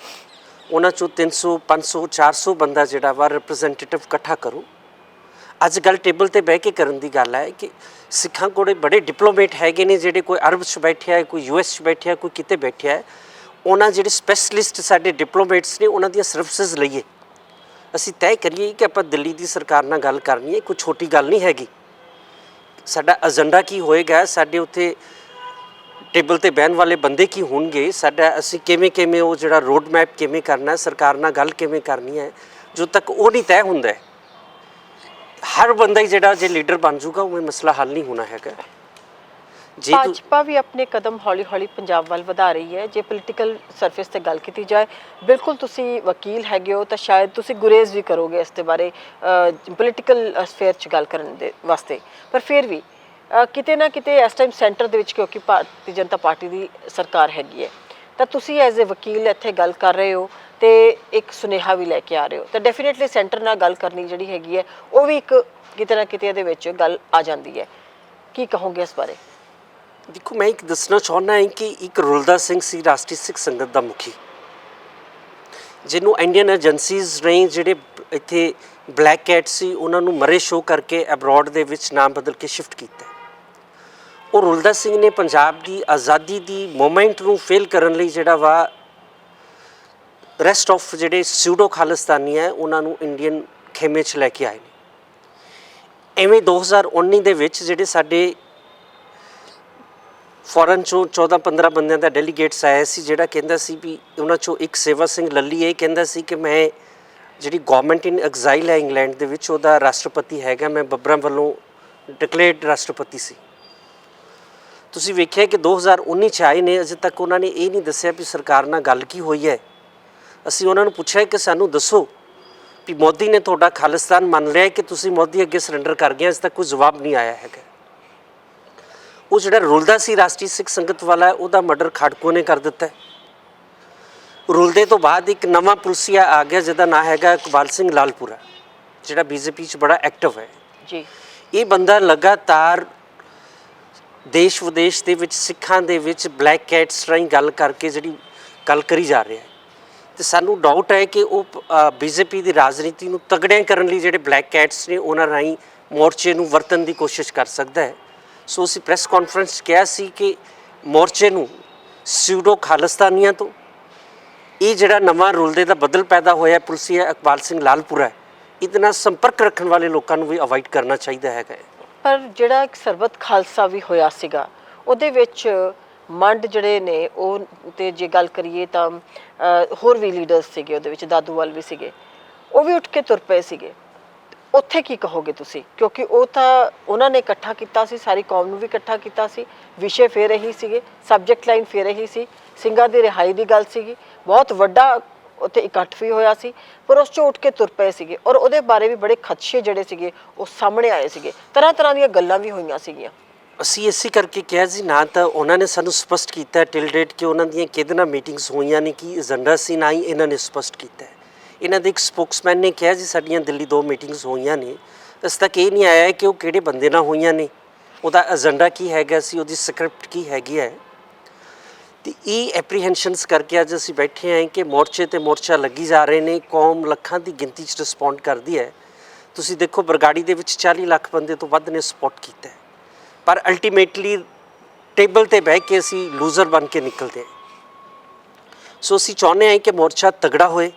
ਉਹਨਾਂ 'ਚੋਂ 300, 500, 400 ਬੰਦਾ ਜਿਹੜਾ ਵਾ ਰਿਪਰੈਜ਼ੈਂਟੇਟਿਵ ਇਕੱਠਾ ਕਰੋ। ਅੱਜ ਗੱਲ ਟੇਬਲ 'ਤੇ ਬਹਿ ਕੇ ਕਰਨ ਦੀ ਗੱਲ ਹੈ ਕਿ ਸਿੱਖਾਂ ਕੋਲ ਬੜੇ ਡਿਪਲੋਮੇਟ ਹੈਗੇ ਨੇ, ਜਿਹੜੇ ਕੋਈ ਅਰਬ 'ਚ ਬੈਠਿਆ ਹੈ, ਕੋਈ US 'ਚ ਬੈਠਿਆ, ਕੋਈ ਕਿਤੇ ਬੈਠਿਆ ਹੈ। ਉਹਨਾਂ ਜਿਹੜੇ ਸਪੈਸ਼ਲਿਸਟ ਸਾਡੇ ਡਿਪਲੋਮੇਟਸ ਨੇ ਉਹਨਾਂ ਦੀਆਂ ਸਰਵਿਸਿਜ਼ ਲਈਏ। ਅਸੀਂ ਤੈਅ ਕਰੀਏ ਕਿ ਆਪਾਂ ਦਿੱਲੀ ਦੀ ਸਰਕਾਰ ਨਾਲ ਗੱਲ ਕਰਨੀ ਹੈ, ਕੋਈ ਛੋਟੀ ਗੱਲ ਨਹੀਂ ਹੈਗੀ। ਸਾਡਾ ਏਜੰਡਾ ਕੀ ਹੋਏਗਾ, ਸਾਡੇ ਉੱਥੇ ਟੇਬਲ 'ਤੇ ਬਹਿਣ ਵਾਲੇ ਬੰਦੇ ਕੀ ਹੋਣਗੇ, ਸਾਡਾ ਅਸੀਂ ਕਿਵੇਂ ਉਹ ਜਿਹੜਾ ਰੋਡ ਮੈਪ ਕਿਵੇਂ ਕਰਨਾ, ਸਰਕਾਰ ਨਾਲ ਗੱਲ ਕਿਵੇਂ ਕਰਨੀ ਹੈ, ਜਦੋਂ ਤੱਕ ਉਹ ਨਹੀਂ ਤੈਅ ਹੁੰਦਾ ਹਰ ਬੰਦਾ ਹੀ ਜਿਹੜਾ ਜੇ ਲੀਡਰ ਬਣ ਜੂਗਾ ਉਹ ਮਸਲਾ ਹੱਲ ਨਹੀਂ ਹੋਣਾ ਹੈਗਾ। ਜੇ ਭਾਜਪਾ ਵੀ ਆਪਣੇ ਕਦਮ ਹੌਲੀ-ਹੌਲੀ ਪੰਜਾਬ ਵੱਲ ਵਧਾ ਰਹੀ ਹੈ। ਜੇ ਪੋਲੀਟੀਕਲ ਸਰਫੇਸ 'ਤੇ ਗੱਲ ਕੀਤੀ ਜਾਏ, ਬਿਲਕੁਲ ਤੁਸੀਂ ਵਕੀਲ ਹੈਗੇ ਹੋ ਤਾਂ ਸ਼ਾਇਦ ਤੁਸੀਂ ਗੁਰੇਜ਼ ਵੀ ਕਰੋਗੇ ਇਸ ਦੇ ਬਾਰੇ ਪੋਲੀਟੀਕਲ ਸਫੇਅਰ 'ਚ ਗੱਲ ਕਰਨ ਦੇ ਵਾਸਤੇ, ਪਰ ਫਿਰ ਵੀ ਕਿਤੇ ਨਾ ਕਿਤੇ ਇਸ ਟਾਈਮ ਸੈਂਟਰ ਦੇ ਵਿੱਚ ਕਿਉਂਕਿ ਭਾਰਤੀ ਜਨਤਾ ਪਾਰਟੀ ਦੀ ਸਰਕਾਰ ਹੈਗੀ ਹੈ, ਤਾਂ ਤੁਸੀਂ ਐਜ਼ ਏ ਵਕੀਲ ਇੱਥੇ ਗੱਲ ਕਰ ਰਹੇ ਹੋ ਅਤੇ ਇੱਕ ਸੁਨੇਹਾ ਵੀ ਲੈ ਕੇ ਆ ਰਹੇ ਹੋ, ਤਾਂ ਡੈਫੀਨੇਟਲੀ ਸੈਂਟਰ ਨਾਲ ਗੱਲ ਕਰਨੀ ਜਿਹੜੀ ਹੈਗੀ ਹੈ ਉਹ ਵੀ ਇੱਕ ਕਿਤੇ ਨਾ ਕਿਤੇ ਇਹਦੇ ਵਿੱਚ ਗੱਲ ਆ ਜਾਂਦੀ ਹੈ। ਕੀ ਕਹੋਗੇ ਇਸ ਬਾਰੇ? ਦੇਖੋ, ਮੈਂ ਇੱਕ ਦੱਸਣਾ ਚਾਹੁੰਦਾ ਹਾਂ ਕਿ ਇੱਕ ਰੁਲਦਾ ਸਿੰਘ ਸੀ ਰਾਸ਼ਟਰੀ ਸਿੱਖ ਸੰਗਤ ਦਾ ਮੁਖੀ, ਜਿਹਨੂੰ ਇੰਡੀਅਨ ਏਜੰਸੀਜ਼ ਨੇ ਜਿਹੜੇ ਇੱਥੇ ਬਲੈਕ ਕੈਟ ਸੀ ਉਹਨਾਂ ਨੂੰ ਮਰੇ ਸ਼ੋਅ ਕਰਕੇ ਅਬਰੋਡ ਦੇ ਵਿੱਚ ਨਾਮ ਬਦਲ ਕੇ ਸ਼ਿਫਟ ਕੀਤਾ। ਉਹ ਰੁਲਦਾ ਸਿੰਘ ਨੇ ਪੰਜਾਬ ਦੀ ਆਜ਼ਾਦੀ ਦੀ ਮੂਵਮੈਂਟ ਨੂੰ ਫੇਲ ਕਰਨ ਲਈ ਜਿਹੜਾ ਵਾ ਰੈਸਟ ਆਫ ਜਿਹੜੇ ਸਿਊਡੋ ਖਾਲਿਸਤਾਨੀ ਹੈ ਉਹਨਾਂ ਨੂੰ ਇੰਡੀਅਨ ਖੇਮੇ 'ਚ ਲੈ ਕੇ ਆਏ ਨੇ। ਐਵੇਂ 2019 ਦੇ ਵਿੱਚ ਜਿਹੜੇ ਸਾਡੇ ਫੋਰਨ ਚੋਂ 14-15 ਬੰਦਿਆਂ ਦਾ ਡੈਲੀਗੇਟਸ ਆਇਆ ਸੀ, ਜਿਹੜਾ ਕਹਿੰਦਾ ਸੀ ਵੀ ਉਹਨਾਂ ਚੋਂ ਇੱਕ ਸੇਵਾ ਸਿੰਘ ਲੱਲੀ ਇਹ ਕਹਿੰਦਾ ਸੀ ਕਿ ਮੈਂ ਜਿਹੜੀ ਗਵਰਨਮੈਂਟ ਇਨ ਐਗਜ਼ਾਈਲ ਹੈ ਇੰਗਲੈਂਡ ਦੇ ਵਿੱਚ ਉਹਦਾ ਰਾਸ਼ਟਰਪਤੀ ਹੈਗਾ, ਮੈਂ ਬੱਬਰਾਂ ਵੱਲੋਂ ਡਿਕਲੇਅਰਡ ਰਾਸ਼ਟਰਪਤੀ ਸੀ। ਤੁਸੀਂ ਵੇਖਿਆ ਕਿ 2019 'ਚ ਆਏ ਨੇ, ਅਜੇ ਤੱਕ ਉਹਨਾਂ ਨੇ ਇਹ ਨਹੀਂ ਦੱਸਿਆ ਵੀ ਸਰਕਾਰ ਨਾਲ ਗੱਲ ਕੀ ਹੋਈ ਹੈ। ਅਸੀਂ ਉਹਨਾਂ ਨੂੰ ਪੁੱਛਿਆ ਕਿ ਸਾਨੂੰ ਦੱਸੋ ਵੀ ਮੋਦੀ ਨੇ ਤੁਹਾਡਾ ਖਾਲਿਸਤਾਨ ਮੰਨ ਲਿਆ ਕਿ ਤੁਸੀਂ ਮੋਦੀ ਅੱਗੇ ਸਰੈਂਡਰ ਕਰ ਗਏ, ਅਜੇ ਤੱਕ ਕੋਈ ਜਵਾਬ ਨਹੀਂ ਆਇਆ ਹੈਗਾ। ਉਹ ਜਿਹੜਾ ਰੁਲਦਾ ਸੀ ਰਾਸ਼ਟਰੀ ਸਿੱਖ ਸੰਗਤ ਵਾਲਾ, ਉਹਦਾ ਮਰਡਰ ਖਾੜਕੂ ਨੇ ਕਰ ਦਿੱਤਾ। ਰੁਲਦੇ ਤੋਂ ਬਾਅਦ ਇੱਕ ਨਵਾਂ ਪੁਲਸੀਆ ਆ ਗਿਆ ਜਿਹਦਾ ਨਾਂ ਹੈਗਾ ਇਕਬਾਲ ਸਿੰਘ ਲਾਲਪੁਰਾ, ਜਿਹੜਾ ਬੀਜੇਪੀ 'ਚ ਬੜਾ ਐਕਟਿਵ ਹੈ ਜੀ। ਇਹ ਬੰਦਾ ਲਗਾਤਾਰ ਦੇਸ਼ ਵਿਦੇਸ਼ ਦੇ ਵਿੱਚ ਸਿੱਖਾਂ ਦੇ ਵਿੱਚ ਬਲੈਕ ਕੈਟਸ ਰਾਹੀਂ ਗੱਲ ਕਰਕੇ ਜਿਹੜੀ ਗੱਲ ਕਰੀ ਜਾ ਰਿਹਾ ਹੈ, ਤੇ ਸਾਨੂੰ ਡਾਊਟ ਹੈ ਕਿ ਉਹ ਬੀਜੇਪੀ ਦੀ ਰਾਜਨੀਤੀ ਨੂੰ ਤਗੜਿਆਂ ਕਰਨ ਲਈ ਜਿਹੜੇ ਬਲੈਕ ਕੈਟਸ ਨੇ ਉਹਨਾਂ ਰਾਹੀਂ ਮੋਰਚੇ ਨੂੰ ਵਰਤਣ ਦੀ ਕੋਸ਼ਿਸ਼ ਕਰ ਸਕਦਾ ਹੈ। ਸੋ ਅਸੀਂ ਪ੍ਰੈਸ ਕਾਨਫਰੰਸ 'ਚ ਕਿਹਾ ਸੀ ਕਿ ਮੋਰਚੇ ਨੂੰ ਸਿਊਡੋ ਖਾਲਿਸਤਾਨੀਆਂ ਤੋਂ ਇਹ ਜਿਹੜਾ ਨਵਾਂ ਰੁਲਦੇ ਦਾ ਬਦਲ ਪੈਦਾ ਹੋਇਆ ਪੁਲਸੀਆ ਇਕਬਾਲ ਸਿੰਘ ਲਾਲਪੁਰਾ, ਇਹਦੇ ਨਾਲ ਸੰਪਰਕ ਰੱਖਣ ਵਾਲੇ ਲੋਕਾਂ ਨੂੰ ਵੀ ਅਵਾਇਡ ਕਰਨਾ ਚਾਹੀਦਾ ਹੈਗਾ। ਪਰ ਜਿਹੜਾ ਇੱਕ ਸਰਬੱਤ ਖਾਲਸਾ ਵੀ ਹੋਇਆ ਸੀਗਾ, ਉਹਦੇ ਵਿੱਚ ਮੰਡ ਜਿਹੜੇ ਨੇ ਉਹ, ਤੇ ਜੇ ਗੱਲ ਕਰੀਏ ਤਾਂ ਹੋਰ ਵੀ ਲੀਡਰਸ ਸੀਗੇ ਉਹਦੇ ਵਿੱਚ, ਦਾਦੂਵਾਲ ਵੀ ਸੀਗੇ, ਉਹ ਵੀ ਉੱਠ ਕੇ ਤੁਰ ਪਏ ਸੀਗੇ। ਉੱਥੇ ਕੀ ਕਹੋਗੇ ਤੁਸੀਂ? ਕਿਉਂਕਿ ਉਹ ਤਾਂ ਉਹਨਾਂ ਨੇ ਇਕੱਠਾ ਕੀਤਾ ਸੀ, ਸਾਰੀ ਕੌਮ ਨੂੰ ਵੀ ਇਕੱਠਾ ਕੀਤਾ ਸੀ, ਵਿਸ਼ੇ ਫੇਰ ਇਹੀ ਸੀਗੇ, ਸਬਜੈਕਟ ਲਾਈਨ ਫੇਰ ਇਹੀ ਸੀ, ਸਿੰਘਾਂ ਦੀ ਰਿਹਾਈ ਦੀ ਗੱਲ ਸੀਗੀ, ਬਹੁਤ ਵੱਡਾ ਉੱਥੇ ਇਕੱਠ ਵੀ ਹੋਇਆ ਸੀ, ਪਰ ਉਸ 'ਚੋਂ ਉੱਠ ਕੇ ਤੁਰ ਪਏ ਸੀਗੇ। ਔਰ ਉਹਦੇ ਬਾਰੇ ਵੀ ਬੜੇ ਖਦਸ਼ੇ ਜਿਹੜੇ ਸੀਗੇ ਉਹ ਸਾਹਮਣੇ ਆਏ ਸੀਗੇ, ਤਰ੍ਹਾਂ ਤਰ੍ਹਾਂ ਦੀਆਂ ਗੱਲਾਂ ਵੀ ਹੋਈਆਂ ਸੀਗੀਆਂ। ਅਸੀਂ ਇਸੇ ਕਰਕੇ ਕਿਹਾ ਜੀ, ਨਾ ਤਾਂ ਉਹਨਾਂ ਨੇ ਸਾਨੂੰ ਸਪਸ਼ਟ ਕੀਤਾ ਟਿਲ ਡੇਟ ਕਿ ਉਹਨਾਂ ਦੀਆਂ ਕਿਹਦੇ ਨਾਲ ਮੀਟਿੰਗਸ ਹੋਈਆਂ ਨੇ, ਕੀ ਏਜੰਡਾ ਸੀ, ਨਾ ਹੀ ਇਹਨਾਂ ਨੇ ਸਪਸ਼ਟ ਕੀਤਾ। ਇਹਨਾਂ ਦੇ ਇੱਕ ਸਪੋਕਸਮੈਨ ਨੇ ਕਿਹਾ ਜੀ ਸਾਡੀਆਂ ਦਿੱਲੀ 2 ਮੀਟਿੰਗਸ ਹੋਈਆਂ ਨੇ, ਇਸ ਤੱਕ ਇਹ ਨਹੀਂ ਆਇਆ ਕਿ ਉਹ ਕਿਹੜੇ ਬੰਦੇ ਨਾਲ ਹੋਈਆਂ ਨੇ, ਉਹਦਾ ਏਜੰਡਾ ਕੀ ਹੈਗਾ ਸੀ, ਉਹਦੀ ਸਕ੍ਰਿਪਟ ਕੀ ਹੈਗੀ ਹੈ। ਤੇ ਇਹ ਐਪਰੀਹੈਂਸ਼ਨਸ ਕਰਕੇ ਅੱਜ ਅਸੀਂ ਬੈਠੇ ਹਾਂ ਕਿ ਮੋਰਚੇ ਤੇ ਮੋਰਚਾ ਲੱਗੀ ਜਾ ਰਹੇ ਨੇ, ਕੌਮ ਲੱਖਾਂ ਦੀ ਗਿਣਤੀ 'ਚ ਰਿਸਪੌਂਡ ਕਰਦੀ ਹੈ। ਤੁਸੀਂ ਦੇਖੋ ਬਰਗਾੜੀ ਦੇ ਵਿੱਚ 40 ਲੱਖ ਬੰਦੇ ਤੋਂ ਵੱਧ ਨੇ ਸਪੋਰਟ ਕੀਤਾ, ਪਰ ਅਲਟੀਮੇਟਲੀ ਟੇਬਲ ਤੇ ਬਹਿ ਕੇ ਅਸੀਂ ਲੂਜ਼ਰ ਬਣ ਕੇ ਨਿਕਲਦੇ ਹਾਂ। ਸੋ ਅਸੀਂ ਚਾਹੁੰਦੇ ਹਾਂ ਕਿ ਮੋਰਚਾ ਤਗੜਾ ਹੋਏ।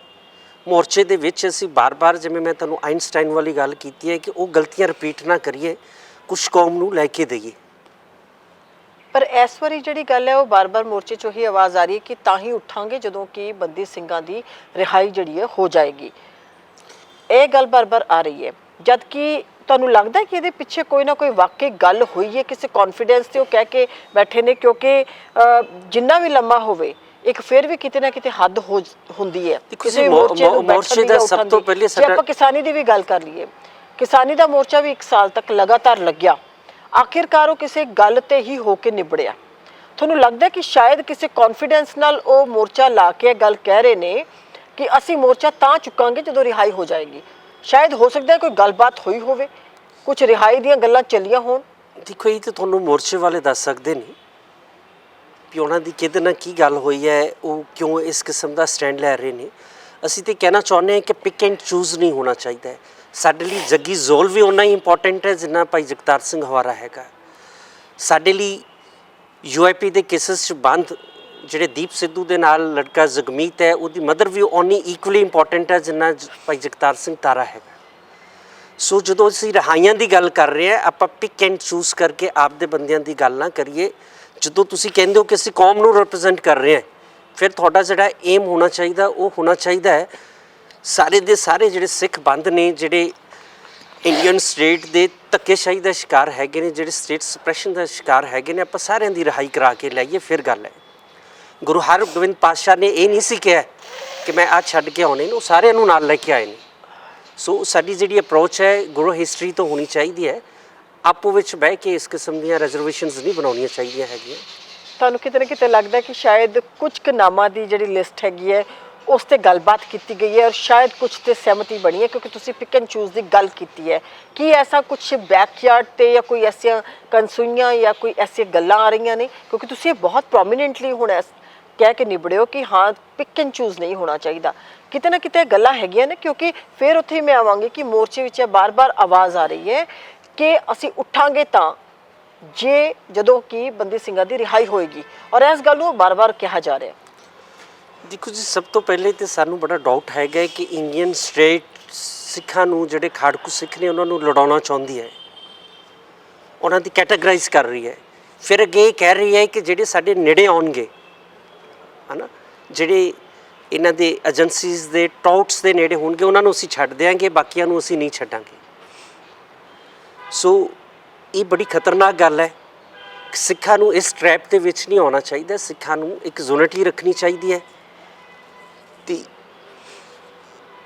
ਮੋਰਚੇ ਦੇ ਵਿੱਚ ਅਸੀਂ ਬਾਰ-ਬਾਰ, ਜਿਵੇਂ ਮੈਂ ਤੁਹਾਨੂੰ ਆਇਨਸਟਾਈਨ ਵਾਲੀ ਗੱਲ ਕੀਤੀ ਹੈ, ਕਿ ਉਹ ਗਲਤੀਆਂ ਰਿਪੀਟ ਨਾ ਕਰੀਏ, ਕੁਛ ਕੌਮ ਨੂੰ ਲੈ ਕੇ ਦੇਈਏ। ਪਰ ਇਸ ਵਾਰੀ ਜਿਹੜੀ ਗੱਲ ਹੈ ਉਹ ਬਾਰ-ਬਾਰ ਮੋਰਚੇ 'ਚੋਂ ਹੀ ਆਵਾਜ਼ ਆ ਰਹੀ ਹੈ ਕਿ ਤਾਂ ਹੀ ਉੱਠਾਂਗੇ ਜਦੋਂ ਕਿ ਬੰਦੀ ਸਿੰਘਾਂ ਦੀ ਰਿਹਾਈ ਜਿਹੜੀ ਹੈ ਹੋ ਜਾਏਗੀ। ਇਹ ਗੱਲ ਬਾਰ-ਬਾਰ ਆ ਰਹੀ ਹੈ, ਜਦ ਕਿ ਤੁਹਾਨੂੰ ਲੱਗਦਾ ਕਿ ਇਹਦੇ ਪਿੱਛੇ ਕੋਈ ਨਾ ਕੋਈ ਵਾਕਈ ਗੱਲ ਹੋਈ ਹੈ, ਕਿਸੇ ਕੌਨਫੀਡੈਂਸ ਤੇ ਉਹ ਕਹਿ ਕੇ ਬੈਠੇ ਨੇ? ਕਿਉਂਕਿ ਜਿੰਨਾ ਵੀ ਲੰਮਾ ਹੋਵੇ, ਇੱਕ ਫਿਰ ਵੀ ਕਿਤੇ ਨਾ ਕਿਤੇ ਹੱਦ ਹੁੰਦੀ ਹੈ ਕਿਸੇ ਮੋਰਚੇ ਦਾ। ਸਭ ਤੋਂ ਪਹਿਲੇ ਆਪਾਂ ਕਿਸਾਨੀ ਦੀ ਵੀ ਗੱਲ ਕਰ ਲਈਏ, ਕਿਸਾਨੀ ਦਾ ਮੋਰਚਾ ਵੀ 1 ਸਾਲ ਤੱਕ ਲਗਾਤਾਰ ਲੱਗਿਆ, ਆਖਿਰਕਾਰ ਉਹ ਕਿਸੇ ਗੱਲ ਤੇ ਹੀ ਹੋ ਕੇ ਨਿਬੜਿਆ। ਤੁਹਾਨੂੰ ਲੱਗਦਾ ਕਿ ਸ਼ਾਇਦ ਕਿਸੇ ਕੌਨਫੀਡੈਂਸ ਨਾਲ ਉਹ ਮੋਰਚਾ ਲਾ ਕੇ ਗੱਲ ਕਹਿ ਰਹੇ ਨੇ ਕਿ ਅਸੀਂ ਮੋਰਚਾ ਤਾਂ ਚੁੱਕਾਂਗੇ ਜਦੋਂ ਰਿਹਾਈ ਹੋ ਜਾਏਗੀ? ਸ਼ਾਇਦ ਹੋ ਸਕਦਾ ਹੈ ਕੋਈ ਗੱਲਬਾਤ ਹੋਈ ਹੋਵੇ, ਕੁਝ ਰਿਹਾਈ ਦੀਆਂ ਗੱਲਾਂ ਚੱਲੀਆਂ ਹੋਣ। ਦੇਖੋ, ਇਹ ਤਾਂ ਤੁਹਾਨੂੰ ਮੋਰਚੇ ਵਾਲੇ ਦੱਸ ਸਕਦੇ ਨੇ ਵੀ ਉਹਨਾਂ ਦੀ ਕਿਹਦੇ ਨਾਲ ਕੀ ਗੱਲ ਹੋਈ ਹੈ, ਉਹ ਕਿਉਂ ਇਸ ਕਿਸਮ ਦਾ ਸਟੈਂਡ ਲੈ ਰਹੇ ਨੇ। ਅਸੀਂ ਤਾਂ ਕਹਿਣਾ ਚਾਹੁੰਦੇ ਹਾਂ ਕਿ ਪਿਕ ਐਂਡ ਚੂਜ਼ ਨਹੀਂ ਹੋਣਾ ਚਾਹੀਦਾ ਹੈ। ਸਾਡੇ ਲਈ ਜੱਗੀ ਜ਼ੋਲ ਵੀ ਓਨਾ ਹੀ ਇੰਪੋਰਟੈਂਟ ਹੈ ਜਿੰਨਾ ਭਾਈ ਜਗਤਾਰ ਸਿੰਘ ਹਵਾਰਾ ਹੈਗਾ। ਸਾਡੇ ਲਈ UAP ਦੇ ਕੇਸਿਸ 'ਚ ਬੰਦ ਜਿਹੜੇ ਦੀਪ ਸਿੱਧੂ ਦੇ ਨਾਲ ਲੜਕਾ ਜਗਮੀਤ ਹੈ, ਉਹਦੀ ਮਦਰ ਵੀ ਓਨੀ ਇਕੁਅਲੀ ਇੰਪੋਰਟੈਂਟ ਹੈ ਜਿੰਨਾ ਭਾਈ ਜਗਤਾਰ ਸਿੰਘ ਤਾਰਾ ਹੈਗਾ। ਸੋ ਜਦੋਂ ਅਸੀਂ ਰਿਹਾਈਆਂ ਦੀ ਗੱਲ ਕਰ ਰਹੇ ਹਾਂ, ਆਪਾਂ ਪਿਕ ਐਂਡ ਚੂਜ਼ ਕਰਕੇ ਆਪਦੇ ਬੰਦਿਆਂ ਦੀ ਗੱਲ ਨਾ ਕਰੀਏ। ਜਦੋਂ ਤੁਸੀਂ ਕਹਿੰਦੇ ਹੋ ਕਿ ਅਸੀਂ ਕੌਮ ਨੂੰ ਰਿਪਰੈਜ਼ੈਂਟ ਕਰ ਰਹੇ ਹਾਂ, ਫਿਰ ਤੁਹਾਡਾ ਜਿਹੜਾ ਏਮ ਹੋਣਾ ਚਾਹੀਦਾ ਉਹ ਹੋਣਾ ਚਾਹੀਦਾ ਹੈ ਸਾਰੇ ਦੇ ਸਾਰੇ ਜਿਹੜੇ ਸਿੱਖ ਬੰਦ ਨੇ, ਜਿਹੜੇ ਇੰਡੀਅਨ ਸਟੇਟ ਦੇ ਧੱਕੇਸ਼ਾਹੀ ਦਾ ਸ਼ਿਕਾਰ ਹੈਗੇ ਨੇ, ਜਿਹੜੇ ਸਟੇਟ ਸਪਰੈਸ਼ਨ ਦਾ ਸ਼ਿਕਾਰ ਹੈਗੇ ਨੇ, ਆਪਾਂ ਸਾਰਿਆਂ ਦੀ ਰਿਹਾਈ ਕਰਾ ਕੇ ਲਾਈਏ, ਫਿਰ ਗੱਲ ਹੈ। ਗੁਰੂ ਹਰਗੋਬਿੰਦ ਪਾਤਸ਼ਾਹ ਨੇ ਇਹ ਨਹੀਂ ਸੀ ਕਿਹਾ ਕਿ ਮੈਂ ਆਹ ਛੱਡ ਕੇ ਆਉਣੇ ਨੇ, ਉਹ ਸਾਰਿਆਂ ਨੂੰ ਨਾਲ ਲੈ ਕੇ ਆਏ ਨੇ। ਸੋ ਸਾਡੀ ਜਿਹੜੀ ਅਪਰੋਚ ਹੈ ਗੁਰੂ ਹਿਸਟਰੀ ਤੋਂ ਹੋਣੀ ਚਾਹੀਦੀ ਹੈ, ਆਪੋ ਵਿੱਚ ਬਹਿ ਕੇ ਇਸ ਕਿਸਮ ਦੀਆਂ ਰਿਜ਼ਰਵੇਸ਼ਨਸ ਨਹੀਂ ਬਣਾਉਣੀਆਂ ਚਾਹੀਦੀਆਂ ਹੈਗੀਆਂ। ਤੁਹਾਨੂੰ ਕਿਤੇ ਨਾ ਕਿਤੇ ਲੱਗਦਾ ਕਿ ਸ਼ਾਇਦ ਕੁਝ ਕੁ ਨਾਮਾਂ ਦੀ ਜਿਹੜੀ ਲਿਸਟ ਹੈਗੀ ਹੈ ਉਸ 'ਤੇ ਗੱਲਬਾਤ ਕੀਤੀ ਗਈ ਹੈ ਔਰ ਸ਼ਾਇਦ ਕੁਝ 'ਤੇ ਸਹਿਮਤੀ ਬਣੀ ਹੈ, ਕਿਉਂਕਿ ਤੁਸੀਂ ਪਿਕ ਐਂਡ ਚੂਜ਼ ਦੀ ਗੱਲ ਕੀਤੀ ਹੈ। ਕੀ ਐਸਾ ਕੁਝ ਬੈਕਯਾਰਡ 'ਤੇ ਜਾਂ ਕੋਈ ਐਸੀਆਂ ਕਨਸੂਈਆਂ ਜਾਂ ਕੋਈ ਐਸੀਆਂ ਗੱਲਾਂ ਆ ਰਹੀਆਂ ਨੇ? ਕਿਉਂਕਿ ਤੁਸੀਂ ਇਹ ਬਹੁਤ ਪ੍ਰੋਮੀਨੈਂਟਲੀ ਹੁਣ ਕਹਿ ਕੇ ਨਿਬੜਿਓ ਕਿ ਹਾਂ ਪਿਕ ਐਂਡ ਚੂਜ਼ ਨਹੀਂ ਹੋਣਾ ਚਾਹੀਦਾ। ਕਿਤੇ ਨਾ ਕਿਤੇ ਗੱਲਾਂ ਹੈਗੀਆਂ ਨੇ, ਕਿਉਂਕਿ ਫਿਰ ਉੱਥੇ ਮੈਂ ਆਵਾਂਗੀ ਕਿ ਮੋਰਚੇ ਵਿੱਚ ਬਾਰ-ਬਾਰ ਆਵਾਜ਼ ਆ ਰਹੀ ਹੈ ਕਿ ਅਸੀਂ ਉੱਠਾਂਗੇ ਤਾਂ ਜੇ ਜਦੋਂ ਕਿ ਬੰਦੀ ਸਿੰਘਾਂ ਦੀ ਰਿਹਾਈ ਹੋਏਗੀ, ਔਰ ਇਸ ਗੱਲ ਨੂੰ ਬਾਰ-ਬਾਰ ਕਿਹਾ ਜਾ ਰਿਹਾ। ਦੇਖੋ ਜੀ, ਸਭ ਤੋਂ ਪਹਿਲੇ ਤਾਂ ਸਾਨੂੰ ਬੜਾ ਡਾਊਟ ਹੈਗਾ ਕਿ ਇੰਡੀਅਨ ਸਟੇਟ ਸਿੱਖਾਂ ਨੂੰ, ਜਿਹੜੇ ਖਾੜਕੂ ਸਿੱਖ ਨੇ, ਉਹਨਾਂ ਨੂੰ ਲੜਾਉਣਾ ਚਾਹੁੰਦੀ ਹੈ, ਉਹਨਾਂ ਦੀ ਕੈਟਾਗਰਾਈਜ਼ ਕਰ ਰਹੀ ਹੈ। ਫਿਰ ਅੱਗੇ ਇਹ ਕਹਿ ਰਹੀ ਹੈ ਕਿ ਜਿਹੜੇ ਸਾਡੇ ਨੇੜੇ ਆਉਣਗੇ, ਹੈ ਨਾ, ਜਿਹੜੇ ਇਹਨਾਂ ਦੇ ਏਜੰਸੀਜ਼ ਦੇ ਟਾਊਟਸ ਦੇ ਨੇੜੇ ਹੋਣਗੇ, ਉਹਨਾਂ ਨੂੰ ਅਸੀਂ ਛੱਡ ਦਿਆਂਗੇ, ਬਾਕੀਆਂ ਨੂੰ ਅਸੀਂ ਨਹੀਂ ਛੱਡਾਂਗੇ। ਸੋ ਇਹ ਬੜੀ ਖਤਰਨਾਕ ਗੱਲ ਹੈ। ਸਿੱਖਾਂ ਨੂੰ ਇਸ ਟਰੈਪ ਦੇ ਵਿੱਚ ਨਹੀਂ ਆਉਣਾ ਚਾਹੀਦਾ। ਸਿੱਖਾਂ ਨੂੰ ਇੱਕ ਯੂਨਿਟੀ ਰੱਖਣੀ ਚਾਹੀਦੀ ਹੈ। ਅਤੇ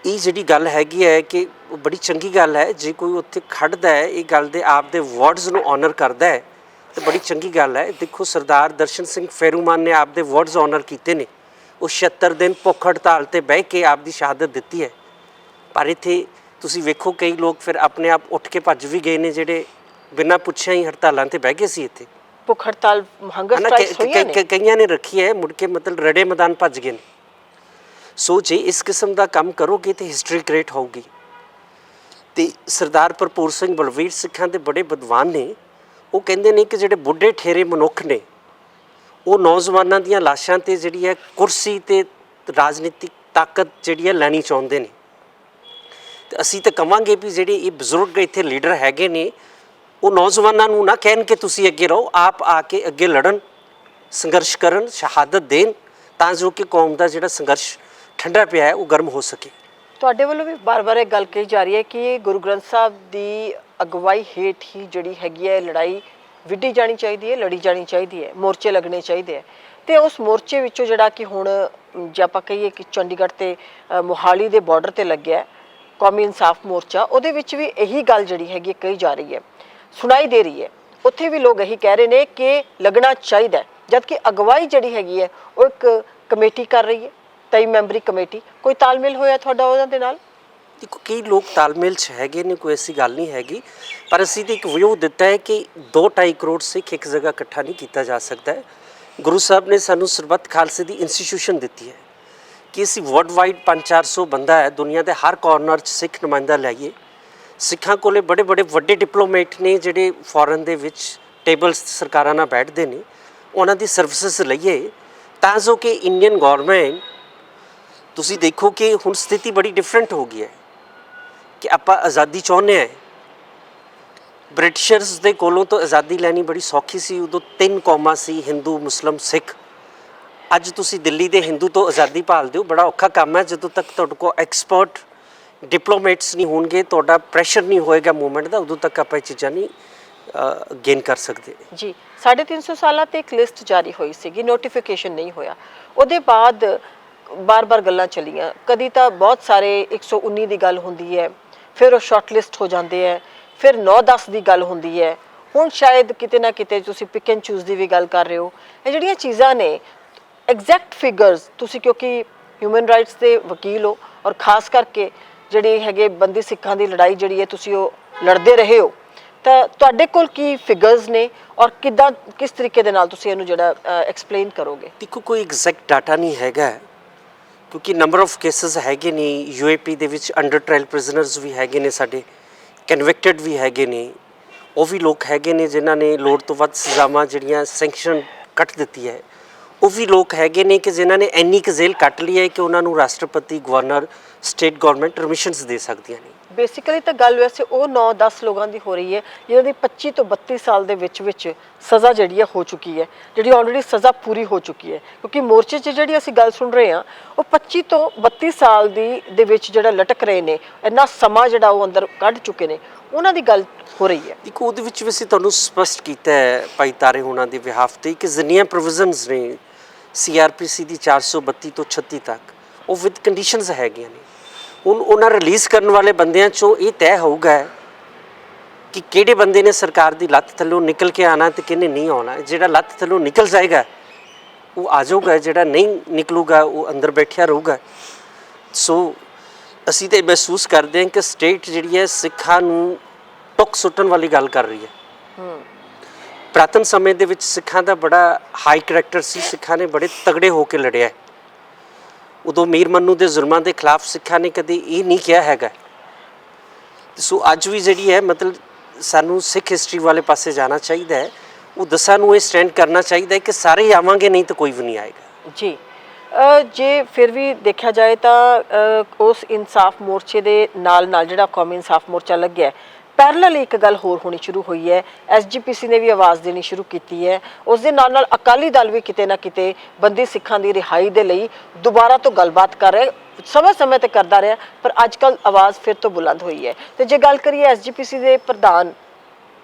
ਇਹ ਜਿਹੜੀ ਗੱਲ ਹੈਗੀ ਹੈ ਕਿ ਬੜੀ ਚੰਗੀ ਗੱਲ ਹੈ, ਜੇ ਕੋਈ ਉੱਥੇ ਖੜ੍ਹਦਾ ਹੈ, ਇਹ ਗੱਲ ਦੇ ਆਪ ਦੇ ਵਰਡਸ ਨੂੰ ਆਨਰ ਕਰਦਾ ਹੈ, ਤਾਂ ਬੜੀ ਚੰਗੀ ਗੱਲ ਹੈ। ਦੇਖੋ, ਸਰਦਾਰ ਦਰਸ਼ਨ ਸਿੰਘ ਫੇਰੂਮਾਨ ਨੇ ਆਪ ਦੇ ਵਰਡਸ ਆਨਰ ਕੀਤੇ ਨੇ। ਉਹ 76 ਦਿਨ ਭੁੱਖ ਹੜਤਾਲ 'ਤੇ ਬਹਿ ਕੇ ਆਪ ਦੀ ਸ਼ਹਾਦਤ ਦਿੱਤੀ ਹੈ। ਪਰ ਇੱਥੇ ਤੁਸੀਂ ਵੇਖੋ, ਕਈ ਲੋਕ ਫਿਰ ਆਪਣੇ ਆਪ ਉੱਠ ਕੇ ਭੱਜ ਵੀ ਗਏ ਨੇ, ਜਿਹੜੇ ਬਿਨਾਂ ਪੁੱਛਿਆ ਹੀ ਹੜਤਾਲਾਂ 'ਤੇ ਬਹਿ ਗਏ ਸੀ। ਇੱਥੇ ਭੁੱਖ ਹੜਤਾਲ, ਹੰਗਰ ਸਟ੍ਰਾਈਕਸ ਹੋਈਆਂ ਨੇ, ਕਈਆਂ ਨੇ ਰੱਖੀ ਹੈ, ਮੁੜ ਕੇ ਮਤਲਬ ਰੜੇ ਮੈਦਾਨ ਭੱਜ ਗਏ ਨੇ। ਸੋ ਜੇ ਇਸ ਕਿਸਮ ਦਾ ਕੰਮ ਕਰੋਗੇ ਤਾਂ ਹਿਸਟਰੀ ਕ੍ਰੀਏਟ ਹੋਊਗੀ। ਅਤੇ ਸਰਦਾਰ ਭਰਪੂਰ ਸਿੰਘ ਬਲਵੀਰ ਸਿੱਖਾਂ ਦੇ ਬੜੇ ਵਿਦਵਾਨ ਨੇ। ਉਹ ਕਹਿੰਦੇ ਨੇ ਕਿ ਜਿਹੜੇ ਬੁੱਢੇ ਠੇਰੇ ਮਨੁੱਖ ਨੇ, ਉਹ ਨੌਜਵਾਨਾਂ ਦੀਆਂ ਲਾਸ਼ਾਂ 'ਤੇ ਜਿਹੜੀ ਹੈ ਕੁਰਸੀ ਅਤੇ ਰਾਜਨੀਤਿਕ ਤਾਕਤ ਜਿਹੜੀ ਹੈ ਲੈਣੀ ਚਾਹੁੰਦੇ ਨੇ। ਅਤੇ ਅਸੀਂ ਤਾਂ ਕਹਾਂਗੇ ਵੀ ਜਿਹੜੇ ਇਹ ਬਜ਼ੁਰਗ ਇੱਥੇ ਲੀਡਰ ਹੈਗੇ ਨੇ, ਉਹ ਨੌਜਵਾਨਾਂ ਨੂੰ ਨਾ ਕਹਿਣ ਕਿ ਤੁਸੀਂ ਅੱਗੇ ਰਹੋ, ਆਪ ਆ ਕੇ ਅੱਗੇ ਲੜਨ, ਸੰਘਰਸ਼ ਕਰਨ, ਸ਼ਹਾਦਤ ਦੇਣ, ਤਾਂ ਜੋ ਕਿ ਕੌਮ ਦਾ ਜਿਹੜਾ ਸੰਘਰਸ਼ ਠੰਡਾ ਪਿਆ ਹੈ ਉਹ ਗਰਮ ਹੋ ਸਕੇ। ਤੁਹਾਡੇ ਵੱਲੋਂ ਵੀ ਬਾਰ-ਬਾਰ ਇਹ ਗੱਲ ਕਹੀ ਜਾ ਰਹੀ ਹੈ ਕਿ ਗੁਰੂ ਗ੍ਰੰਥ ਸਾਹਿਬ ਦੀ ਅਗਵਾਈ ਹੇਠ ਹੀ ਜਿਹੜੀ ਹੈਗੀ ਹੈ ਲੜਾਈ ਵਿੱਢੀ ਜਾਣੀ ਚਾਹੀਦੀ ਹੈ, ਲੜੀ ਜਾਣੀ ਚਾਹੀਦੀ ਹੈ, ਮੋਰਚੇ ਲੱਗਣੇ ਚਾਹੀਦੇ ਹੈ। ਅਤੇ ਉਸ ਮੋਰਚੇ ਵਿੱਚੋਂ ਜਿਹੜਾ ਕਿ ਹੁਣ ਜੇ ਆਪਾਂ ਕਹੀਏ ਕਿ ਚੰਡੀਗੜ੍ਹ ਅਤੇ ਮੋਹਾਲੀ ਦੇ ਬਾਰਡਰ 'ਤੇ ਲੱਗਿਆ ਕੌਮੀ ਇਨਸਾਫ ਮੋਰਚਾ, ਉਹਦੇ ਵਿੱਚ ਵੀ ਇਹੀ ਗੱਲ ਜਿਹੜੀ ਹੈਗੀ ਕਹੀ ਜਾ ਰਹੀ ਹੈ, ਸੁਣਾਈ ਦੇ ਰਹੀ ਹੈ। ਉੱਥੇ ਵੀ ਲੋਕ ਇਹੀ ਕਹਿ ਰਹੇ ਨੇ ਕਿ ਲੱਗਣਾ ਚਾਹੀਦਾ, ਜਦ ਕਿ ਅਗਵਾਈ ਜਿਹੜੀ ਹੈਗੀ ਹੈ ਉਹ ਇੱਕ ਕਮੇਟੀ ਕਰ ਰਹੀ ਹੈ, 23 ਮੈਂਬਰੀ ਕਮੇਟੀ। ਕੋਈ ਤਾਲਮੇਲ ਹੋਇਆ ਤੁਹਾਡਾ ਉਹਨਾਂ ਦੇ ਨਾਲ? ਦੇਖੋ, ਕਈ ਲੋਕ ਤਾਲਮੇਲ 'ਚ ਹੈਗੇ ਨੇ, ਕੋਈ ਐਸੀ ਗੱਲ ਨਹੀਂ ਹੈਗੀ। ਪਰ ਅਸੀਂ ਤਾਂ ਇੱਕ ਵਿਊ ਦਿੱਤਾ ਹੈ ਕਿ 2-2.5 ਕਰੋੜ ਸਿੱਖ ਇੱਕ ਜਗ੍ਹਾ ਇਕੱਠਾ ਨਹੀਂ ਕੀਤਾ ਜਾ ਸਕਦਾ ਹੈ। ਗੁਰੂ ਸਾਹਿਬ ਨੇ ਸਾਨੂੰ ਸਰਬੱਤ ਖਾਲਸੇ ਦੀ ਇੰਸਟੀਟਿਊਸ਼ਨ ਦਿੱਤੀ ਹੈ ਕਿ ਅਸੀਂ ਵਰਲਡ ਵਾਈਡ 500-400 ਬੰਦਾ ਹੈ, ਦੁਨੀਆ ਦੇ ਹਰ ਕਾਰਨਰ 'ਚ ਸਿੱਖ ਨੁਮਾਇੰਦਾ ਲਾਈਏ। ਸਿੱਖਾਂ ਕੋਲੇ ਬੜੇ ਵੱਡੇ ਡਿਪਲੋਮੇਟ ਨੇ, ਜਿਹੜੇ ਫੋਰਨ ਦੇ ਵਿੱਚ ਟੇਬਲਸ ਸਰਕਾਰਾਂ ਨਾਲ ਬੈਠਦੇ ਨੇ, ਉਹਨਾਂ ਦੀ ਸਰਵਿਸਿਜ਼ ਲਈਏ, ਤਾਂ ਜੋ ਕਿ ਇੰਡੀਅਨ ਗੌਰਮੈਂਟ, ਤੁਸੀਂ ਦੇਖੋ ਕਿ ਹੁਣ ਸਥਿਤੀ ਬੜੀ ਡਿਫਰੈਂਟ ਹੋ ਗਈ ਹੈ ਕਿ ਆਪਾਂ ਆਜ਼ਾਦੀ ਚਾਹੁੰਦੇ ਹਾਂ। ਬ੍ਰਿਟਿਸ਼ਰਸ ਦੇ ਕੋਲੋਂ ਤੋਂ ਆਜ਼ਾਦੀ ਲੈਣੀ ਬੜੀ ਸੌਖੀ ਸੀ। ਉਦੋਂ 3 ਕੌਮਾਂ ਸੀ, ਹਿੰਦੂ, ਮੁਸਲਿਮ, ਸਿੱਖ। ਅੱਜ ਤੁਸੀਂ ਦਿੱਲੀ ਦੇ ਹਿੰਦੂ ਤੋਂ ਆਜ਼ਾਦੀ ਭਾਲਦੇ ਹੋ, ਬੜਾ ਔਖਾ ਕੰਮ ਹੈ। ਜਦੋਂ ਤੱਕ ਤੁਹਾਡੇ ਕੋਲ ਐਕਸਪਰਟ ਡਿਪਲੋਮੇਟਸ ਨਹੀਂ ਹੋਣਗੇ, ਤੁਹਾਡਾ ਪ੍ਰੈਸ਼ਰ ਨਹੀਂ ਹੋਏਗਾ ਮੂਵਮੈਂਟ ਦਾ, ਉਦੋਂ ਤੱਕ ਆਪਾਂ ਇਹ ਚੀਜ਼ਾਂ ਨਹੀਂ ਗੇਨ ਕਰ ਸਕਦੇ। ਜੀ, 350 ਸਾਲਾਂ 'ਤੇ ਇੱਕ ਲਿਸਟ ਜਾਰੀ ਹੋਈ ਸੀਗੀ, ਨੋਟੀਫਿਕੇਸ਼ਨ ਨਹੀਂ ਹੋਇਆ। ਉਹਦੇ ਬਾਅਦ ਬਾਰ-ਬਾਰ ਗੱਲਾਂ ਚੱਲੀਆਂ, ਕਦੀ ਤਾਂ ਬਹੁਤ ਸਾਰੇ 119 ਦੀ ਗੱਲ ਹੁੰਦੀ ਹੈ, ਫਿਰ ਉਹ ਸ਼ਾਰਟ ਲਿਸਟ ਹੋ ਜਾਂਦੇ ਹੈ, ਫਿਰ 9-10 ਦੀ ਗੱਲ ਹੁੰਦੀ ਹੈ, ਹੁਣ ਸ਼ਾਇਦ ਕਿਤੇ ਨਾ ਕਿਤੇ ਤੁਸੀਂ ਪਿਕ ਐਂਡ ਚੂਜ਼ ਦੀ ਵੀ ਗੱਲ ਕਰ ਰਹੇ ਹੋ। ਇਹ ਜਿਹੜੀਆਂ ਚੀਜ਼ਾਂ ਨੇ, ਐਗਜ਼ੈਕਟ ਫਿਗਰਸ, ਤੁਸੀਂ ਕਿਉਂਕਿ ਹਿਊਮਨ ਰਾਈਟਸ ਦੇ ਵਕੀਲ ਹੋ, ਔਰ ਖਾਸ ਕਰਕੇ ਜਿਹੜੇ ਹੈਗੇ ਬੰਦੀ ਸਿੱਖਾਂ ਦੀ ਲੜਾਈ ਜਿਹੜੀ ਹੈ ਤੁਸੀਂ ਉਹ ਲੜਦੇ ਰਹੇ ਹੋ, ਤਾਂ ਤੁਹਾਡੇ ਕੋਲ ਕੀ ਫਿਗਰਸ ਨੇ ਔਰ ਕਿੱਦਾਂ, ਕਿਸ ਤਰੀਕੇ ਦੇ ਨਾਲ ਤੁਸੀਂ ਇਹਨੂੰ ਜਿਹੜਾ ਐਕਸਪਲੇਨ ਕਰੋਗੇ? ਦੇਖੋ, ਕੋਈ ਐਗਜ਼ੈਕਟ ਡਾਟਾ ਨਹੀਂ ਹੈਗਾ, ਕਿਉਂਕਿ ਨੰਬਰ ਆਫ ਕੇਸਿਸ ਹੈਗੇ ਨੇ। UAP ਦੇ ਵਿੱਚ ਅੰਡਰ ਟ੍ਰਾਇਲ ਪ੍ਰਿਜ਼ਨਰਸ ਵੀ ਹੈਗੇ ਨੇ, ਸਾਡੇ ਕਨਵਿਕਟਡ ਵੀ ਹੈਗੇ ਨੇ। ਉਹ ਵੀ ਲੋਕ ਹੈਗੇ ਨੇ ਜਿਨ੍ਹਾਂ ਨੇ ਲੋੜ ਤੋਂ ਵੱਧ ਸਜ਼ਾਵਾਂ ਜਿਹੜੀਆਂ ਸੈਂਕਸ਼ਨ ਕੱਟ ਦਿੱਤੀ ਹੈ। ਉਹ ਵੀ ਲੋਕ ਹੈਗੇ ਨੇ ਕਿ ਜਿਨ੍ਹਾਂ ਨੇ ਇੰਨੀ ਕੁ ਜੇਲ੍ਹ ਕੱਟ ਲਈ ਹੈ ਕਿ ਉਹਨਾਂ ਨੂੰ ਰਾਸ਼ਟਰਪਤੀ, ਗਵਰਨਰ, ਸਟੇਟ ਗੌਰਮੈਂਟ ਰਮਿਸ਼ਨਸ ਦੇ ਸਕਦੀਆਂ ਨੇ। ਬੇਸਿਕਲੀ ਤਾਂ ਗੱਲ ਵੈਸੇ ਉਹ 9-10 ਲੋਕਾਂ ਦੀ ਹੋ ਰਹੀ ਹੈ ਜਿਹਨਾਂ ਦੀ 25 ਤੋਂ 32 ਸਾਲ ਦੇ ਵਿੱਚ ਸਜ਼ਾ ਜਿਹੜੀ ਹੈ ਹੋ ਚੁੱਕੀ ਹੈ, ਜਿਹੜੀ ਆਲਰੇਡੀ ਸਜ਼ਾ ਪੂਰੀ ਹੋ ਚੁੱਕੀ ਹੈ। ਕਿਉਂਕਿ ਮੋਰਚੇ 'ਚ ਜਿਹੜੀ ਅਸੀਂ ਗੱਲ ਸੁਣ ਰਹੇ ਹਾਂ, ਉਹ 25 ਤੋਂ 32 ਸਾਲ ਦੇ ਵਿੱਚ ਜਿਹੜਾ ਲਟਕ ਰਹੇ ਨੇ, ਇੰਨਾ ਸਮਾਂ ਜਿਹੜਾ ਉਹ ਅੰਦਰ ਕੱਢ ਚੁੱਕੇ ਨੇ, ਉਹਨਾਂ ਦੀ ਗੱਲ ਹੋ ਰਹੀ ਹੈ। ਦੇਖੋ, ਉਹਦੇ ਵਿੱਚ ਵੈਸੇ ਤੁਹਾਨੂੰ ਸਪਸ਼ਟ ਕੀਤਾ ਹੈ ਭਾਈ ਤਾਰੇ ਹੋਣਾ ਦੇ ਬਿਹਾਫ 'ਤੇ ਕਿ ਜਿੰਨੀਆਂ ਪ੍ਰੋਵੀਜ਼ਨਸ ਨੇ CRPC ਦੀ 432 ਤੋਂ 36 ਤੱਕ, ਉਹ ਵਿਦ ਕੰਡੀਸ਼ਨਸ ਹੈਗੀਆਂ ਨੇ। ਹੁਣ ਉਹਨਾਂ ਰਿਲੀਜ਼ ਕਰਨ ਵਾਲੇ ਬੰਦਿਆਂ 'ਚੋਂ ਇਹ ਤੈਅ ਹੋਊਗਾ ਕਿ ਕਿਹੜੇ ਬੰਦੇ ਨੇ ਸਰਕਾਰ ਦੀ ਲੱਤ ਥੱਲੋਂ ਨਿਕਲ ਕੇ ਆਉਣਾ ਅਤੇ ਕਿਹਨੇ ਨਹੀਂ ਆਉਣਾ। ਜਿਹੜਾ ਲੱਤ ਥੱਲੋਂ ਨਿਕਲ ਜਾਏਗਾ ਉਹ ਆ ਜਾਊਗਾ, ਜਿਹੜਾ ਨਹੀਂ ਨਿਕਲੂਗਾ ਉਹ ਅੰਦਰ ਬੈਠਿਆ ਰਹੂਗਾ। ਸੋ ਅਸੀਂ ਤਾਂ ਮਹਿਸੂਸ ਕਰਦੇ ਹਾਂ ਕਿ ਸਟੇਟ ਜਿਹੜੀ ਹੈ ਸਿੱਖਾਂ ਨੂੰ ਟੁੱਕ ਸੁੱਟਣ ਵਾਲੀ ਗੱਲ ਕਰ ਰਹੀ ਹੈ। ਪੁਰਾਤਨ ਸਮੇਂ ਦੇ ਵਿੱਚ ਸਿੱਖਾਂ ਦਾ ਬੜਾ ਹਾਈ ਕਰੈਕਟਰ ਸੀ, ਸਿੱਖਾਂ ਨੇ ਬੜੇ ਤਗੜੇ ਹੋ ਕੇ ਲੜਿਆ। ਉਦੋਂ ਮੀਰ ਮੰਨੂ ਦੇ ਜ਼ੁਲਮਾਂ ਦੇ ਖਿਲਾਫ ਸਿੱਖਾਂ ਨੇ ਕਦੇ ਇਹ ਨਹੀਂ ਕਿਹਾ ਹੈਗਾ। ਸੋ ਅੱਜ ਵੀ ਜਿਹੜੀ ਹੈ, ਮਤਲਬ ਸਾਨੂੰ ਸਿੱਖ ਹਿਸਟਰੀ ਵਾਲੇ ਪਾਸੇ ਜਾਣਾ ਚਾਹੀਦਾ ਹੈ। ਉਹ ਦਸਾਂ ਨੂੰ ਇਹ ਸਟੈਂਡ ਕਰਨਾ ਚਾਹੀਦਾ ਹੈ ਕਿ ਸਾਰੇ ਹੀ ਆਵਾਂਗੇ, ਨਹੀਂ ਤਾਂ ਕੋਈ ਵੀ ਨਹੀਂ ਆਏਗਾ ਜੀ। ਜੇ ਫਿਰ ਵੀ ਦੇਖਿਆ ਜਾਏ ਤਾਂ ਉਸ ਇਨਸਾਫ ਮੋਰਚੇ ਦੇ ਨਾਲ ਨਾਲ ਜਿਹੜਾ ਕੌਮੀ ਇਨਸਾਫ ਮੋਰਚਾ ਲੱਗਿਆ, ਪੈਰਲਲ ਇੱਕ ਗੱਲ ਹੋਰ ਹੋਣੀ ਸ਼ੁਰੂ ਹੋਈ ਹੈ। SGPC ਨੇ ਵੀ ਆਵਾਜ਼ ਦੇਣੀ ਸ਼ੁਰੂ ਕੀਤੀ ਹੈ। ਉਸ ਦੇ ਨਾਲ ਨਾਲ ਅਕਾਲੀ ਦਲ ਵੀ ਕਿਤੇ ਨਾ ਕਿਤੇ ਬੰਦੀ ਸਿੱਖਾਂ ਦੀ ਰਿਹਾਈ ਦੇ ਲਈ ਦੁਬਾਰਾ ਤੋਂ ਗੱਲਬਾਤ ਕਰ ਰਿਹਾ, ਸਮੇਂ ਤੇ ਕਰਦਾ ਰਿਹਾ, ਪਰ ਅੱਜ ਕੱਲ੍ਹ ਆਵਾਜ਼ ਫਿਰ ਤੋਂ ਬੁਲੰਦ ਹੋਈ ਹੈ। ਤੇ ਜੇ ਗੱਲ ਕਰੀਏ SGPC ਦੇ ਪ੍ਰਧਾਨ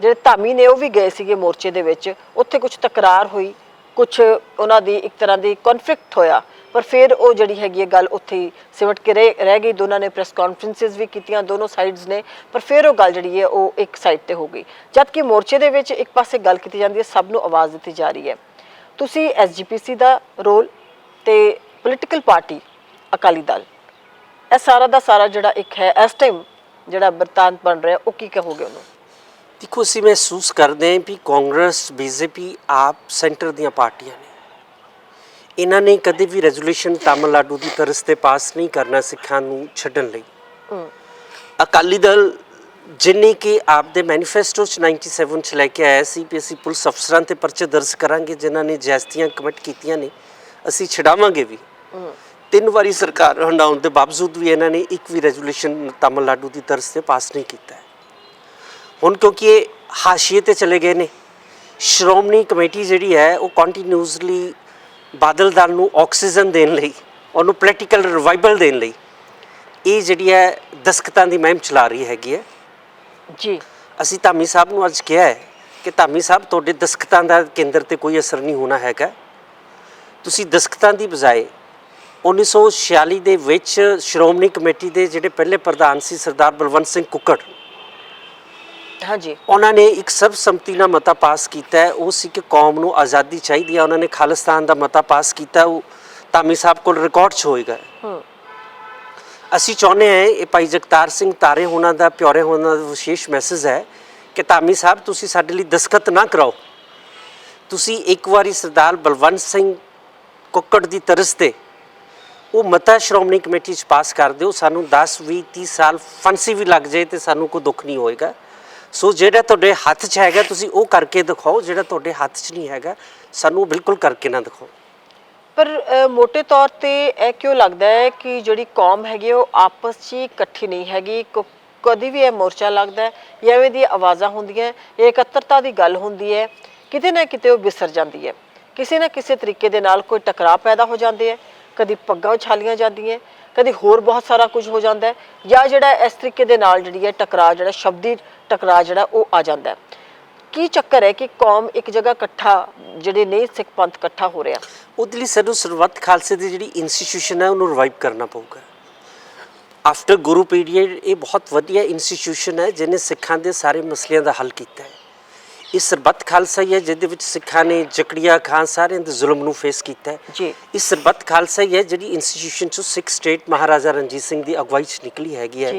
ਜਿਹੜੇ ਧਾਮੀ ਨੇ, ਉਹ ਵੀ ਗਏ ਸੀਗੇ ਮੋਰਚੇ ਦੇ ਵਿੱਚ, ਉੱਥੇ ਕੁਝ ਤਕਰਾਰ ਹੋਈ, ਕੁਝ ਉਹਨਾਂ ਦੀ ਇੱਕ ਤਰ੍ਹਾਂ ਦੀ ਕਨਫਲਿਕਟ ਹੋਇਆ, ਪਰ ਫਿਰ ਉਹ ਜਿਹੜੀ ਹੈਗੀ ਹੈ ਗੱਲ ਉੱਥੇ ਹੀ ਸਿਮਟ ਕੇ ਰਹਿ ਗਈ। ਦੋਨਾਂ ਨੇ ਪ੍ਰੈਸ ਕਾਨਫਰੰਸਿਸ ਵੀ ਕੀਤੀਆਂ, ਦੋਨੋਂ ਸਾਈਡਸ ਨੇ, ਪਰ ਫਿਰ ਉਹ ਗੱਲ ਜਿਹੜੀ ਹੈ ਉਹ ਇੱਕ ਸਾਈਡ ਤੇ ਹੋ ਗਈ। ਜਦ ਕਿ ਮੋਰਚੇ ਦੇ ਵਿੱਚ ਇੱਕ ਪਾਸੇ ਗੱਲ ਕੀਤੀ ਜਾਂਦੀ ਹੈ, ਸਭ ਨੂੰ ਆਵਾਜ਼ ਦਿੱਤੀ ਜਾ ਰਹੀ ਹੈ। ਤੁਸੀਂ SGPC ਦਾ ਰੋਲ ਤੇ ਪੋਲੀਟੀਕਲ ਪਾਰਟੀ ਅਕਾਲੀ ਦਲ, ਇਹ ਸਾਰਾ ਦਾ ਸਾਰਾ ਜਿਹੜਾ ਇੱਕ ਹੈ ਇਸ ਟਾਈਮ ਜਿਹੜਾ ਬਰਤਾਂਤ ਬਣ ਰਿਹਾ, ਉਹ ਕੀ ਕਹੋਗੇ ਉਹਨੂੰ? ਦੇਖੋ, ਅਸੀਂ ਮਹਿਸੂਸ ਕਰਦੇ ਹਾਂ ਵੀ ਕਾਂਗਰਸ, BJP, ਆਪ ਸੈਂਟਰ ਦੀਆਂ ਪਾਰਟੀਆਂ ਨੇ, ਇਹਨਾਂ ਨੇ ਕਦੇ ਵੀ ਰੈਜ਼ੋਲੂਸ਼ਨ ਤਾਮਿਲਨਾਡੂ ਦੀ ਤਰਜ਼ ਤੇ ਪਾਸ ਨਹੀਂ ਕਰਨਾ ਸਿੱਖਾਂ ਨੂੰ ਛੱਡਣ ਲਈ। ਅਕਾਲੀ ਦਲ ਜਿੰਨੀ ਕਿ ਆਪਦੇ ਮੈਨੀਫੈਸਟੋ 'ਚ 97 'ਚ ਲੈ ਕੇ ਆਇਆ ਸੀ ਵੀ ਅਸੀਂ ਪੁਲਿਸ ਅਫਸਰਾਂ 'ਤੇ ਪਰਚੇ ਦਰਜ ਕਰਾਂਗੇ ਜਿਨ੍ਹਾਂ ਨੇ ਜ਼ਿਆਦਤੀਆਂ ਕਮਿਟ ਕੀਤੀਆਂ ਨੇ, ਅਸੀਂ ਛਡਾਵਾਂਗੇ ਵੀ। 3 ਵਾਰੀ ਸਰਕਾਰ ਹੰਡਾਉਣ ਦੇ ਬਾਵਜੂਦ ਵੀ ਇਹਨਾਂ ਨੇ ਇੱਕ ਵੀ ਰੈਜ਼ੋਲੂਸ਼ਨ ਤਾਮਿਲਨਾਡੂ ਦੀ ਤਰਜ਼ ਤੇ ਪਾਸ ਨਹੀਂ ਕੀਤਾ। ਹੁਣ ਕਿਉਂਕਿ ਇਹ ਹਾਸ਼ੀਏ 'ਤੇ ਚਲੇ ਗਏ ਨੇ, ਸ਼੍ਰੋਮਣੀ ਕਮੇਟੀ ਜਿਹੜੀ ਹੈ ਉਹ ਕੰਟੀਨਿਊਸਲੀ ਬਾਦਲ ਦਲ ਨੂੰ ਆਕਸੀਜਨ ਦੇਣ ਲਈ, ਉਹਨੂੰ ਪੋਲੀਟੀਕਲ ਰਿਵਾਈਵਲ ਦੇਣ ਲਈ ਇਹ ਜਿਹੜੀ ਹੈ ਦਸਖਤਾਂ ਦੀ ਮੁਹਿੰਮ ਚਲਾ ਰਹੀ ਹੈਗੀ ਹੈ ਜੀ। ਅਸੀਂ ਧਾਮੀ ਸਾਹਿਬ ਨੂੰ ਅੱਜ ਕਿਹਾ ਹੈ ਕਿ ਧਾਮੀ ਸਾਹਿਬ, ਤੁਹਾਡੇ ਦਸਖਤਾਂ ਦਾ ਕੇਂਦਰ 'ਤੇ ਕੋਈ ਅਸਰ ਨਹੀਂ ਹੋਣਾ ਹੈਗਾ। ਤੁਸੀਂ ਦਸਖਤਾਂ ਦੀ ਬਜਾਏ 1946 ਦੇ ਵਿੱਚ ਸ਼੍ਰੋਮਣੀ ਕਮੇਟੀ ਦੇ ਜਿਹੜੇ ਪਹਿਲੇ ਪ੍ਰਧਾਨ ਸੀ ਸਰਦਾਰ ਬਲਵੰਤ ਸਿੰਘ ਕੁੱਕੜ, ਹਾਂਜੀ, ਉਹਨਾਂ ਨੇ ਇੱਕ ਸਰਬਸੰਮਤੀ ਨਾਲ ਮਤਾ ਪਾਸ ਕੀਤਾ ਹੈ, ਉਹ ਸੀ ਕਿ ਕੌਮ ਨੂੰ ਆਜ਼ਾਦੀ ਚਾਹੀਦੀ ਹੈ। ਉਹਨਾਂ ਨੇ ਖਾਲਿਸਤਾਨ ਦਾ ਮਤਾ ਪਾਸ ਕੀਤਾ, ਉਹ ਧਾਮੀ ਸਾਹਿਬ ਕੋਲ ਰਿਕਾਰਡ 'ਚ ਹੋਏਗਾ। ਅਸੀਂ ਚਾਹੁੰਦੇ ਹਾਂ ਇਹ ਭਾਈ ਜਗਤਾਰ ਸਿੰਘ ਤਾਰੇ ਹੋਣਾ ਦਾ, ਪਿਓਰੇ ਹੋਣਾ ਦਾ ਵਿਸ਼ੇਸ਼ ਮੈਸੇਜ ਹੈ ਕਿ ਧਾਮੀ ਸਾਹਿਬ ਤੁਸੀਂ ਸਾਡੇ ਲਈ ਦਸਖਤ ਨਾ ਕਰਾਓ, ਤੁਸੀਂ ਇੱਕ ਵਾਰੀ ਸਰਦਾਰ ਬਲਵੰਤ ਸਿੰਘ ਕੁੱਕੜ ਦੀ ਤਰਜ਼ 'ਤੇ ਉਹ ਮਤਾ ਸ਼੍ਰੋਮਣੀ ਕਮੇਟੀ 'ਚ ਪਾਸ ਕਰ ਦਿਓ, ਸਾਨੂੰ 10, 20, 30 ਸਾਲ ਫਾਂਸੀ ਵੀ ਲੱਗ ਜਾਏ ਤੇ ਸਾਨੂੰ ਕੋਈ ਦੁੱਖ ਨਹੀਂ ਹੋਏਗਾ। ਸੋ ਜਿਹੜਾ ਤੁਹਾਡੇ ਹੱਥ 'ਚ ਹੈਗਾ ਤੁਸੀਂ ਉਹ ਕਰਕੇ ਦਿਖਾਓ, ਜਿਹੜਾ ਤੁਹਾਡੇ ਹੱਥ 'ਚ ਨਹੀਂ ਹੈਗਾ ਸਾਨੂੰ ਬਿਲਕੁਲ ਕਰਕੇ ਨਾ ਦਿਖਾਓ। ਪਰ ਮੋਟੇ ਤੌਰ ਤੇ ਇਹ ਕਿਉਂ ਲੱਗਦਾ ਹੈ ਕਿ ਜਿਹੜੀ ਕੌਮ ਹੈਗੀ ਉਹ ਆਪਸ 'ਚ ਇਕੱਠੀ ਨਹੀਂ ਹੈਗੀ? ਕਦੀ ਵੀ ਇਹ ਮੋਰਚਾ ਲੱਗਦਾ ਹੈ ਜਾਂ ਐਵੇਂ ਦੀਆਂ ਆਵਾਜ਼ਾਂ ਹੁੰਦੀਆਂ, ਇਹ ਇਕੱਤਰਤਾ ਦੀ ਗੱਲ ਹੁੰਦੀ ਹੈ, ਕਿਤੇ ਨਾ ਕਿਤੇ ਉਹ ਵਿਸਰ ਜਾਂਦੀ ਹੈ। ਕਿਸੇ ਨਾ ਕਿਸੇ ਤਰੀਕੇ ਦੇ ਨਾਲ ਕੋਈ ਟਕਰਾਅ ਪੈਦਾ ਹੋ ਜਾਂਦੇ ਹੈ, ਕਦੀ ਪੱਗਾਂ ਉਛਾਲੀਆਂ ਜਾਂਦੀਆਂ, ਕਦੀ ਹੋਰ ਬਹੁਤ ਸਾਰਾ ਕੁਝ ਹੋ ਜਾਂਦਾ ਹੈ, ਜਾਂ ਜਿਹੜਾ ਇਸ ਤਰੀਕੇ ਦੇ ਨਾਲ ਜਿਹੜੀ ਹੈ ਟਕਰਾਅ, ਜਿਹੜਾ ਸ਼ਬਦੀ ਟਕਰਾਅ ਜਿਹੜਾ ਉਹ ਆ ਜਾਂਦਾ ਹੈ। ਕੀ ਚੱਕਰ ਹੈ ਕਿ ਕੌਮ ਇੱਕ ਜਗ੍ਹਾ ਇਕੱਠਾ, ਜਿਹੜੇ ਨਹੀਂ ਸਿੱਖ ਪੰਥ ਇਕੱਠਾ ਹੋ ਰਿਹਾ? ਉਹਦੇ ਲਈ ਸਾਨੂੰ ਸਰਬੱਤ ਖਾਲਸੇ ਦੀ ਜਿਹੜੀ ਇੰਸਟੀਟਿਊਸ਼ਨ ਹੈ ਉਹਨੂੰ ਰਿਵਾਈਵ ਕਰਨਾ ਪਊਗਾ। ਆਫਟਰ ਗੁਰੂ ਪੀਰੀਅਡ ਇਹ ਬਹੁਤ ਵਧੀਆ ਇੰਸਟੀਟਿਊਸ਼ਨ ਹੈ ਜਿਹਨੇ ਸਿੱਖਾਂ ਦੇ ਸਾਰੇ ਮਸਲਿਆਂ ਦਾ ਹੱਲ ਕੀਤਾ ਹੈ। ਇਹ ਸਰਬੱਤ ਖਾਲਸਾ ਹੀ ਹੈ ਜਿਹਦੇ ਵਿੱਚ ਸਿੱਖਾਂ ਨੇ ਜਕੜੀਆ ਖਾਨ ਸਾਰਿਆਂ ਦੇ ਜ਼ੁਲਮ ਨੂੰ ਫੇਸ ਕੀਤਾ ਹੈ ਜੀ। ਇਹ ਸਰਬੱਤ ਖਾਲਸਾ ਹੀ ਹੈ ਜਿਹੜੀ ਇੰਸਟੀਟਿਊਸ਼ਨ 'ਚੋਂ ਸਿੱਖ ਸਟੇਟ ਮਹਾਰਾਜਾ ਰਣਜੀਤ ਸਿੰਘ ਦੀ ਅਗਵਾਈ 'ਚ ਨਿਕਲੀ ਹੈਗੀ ਹੈ।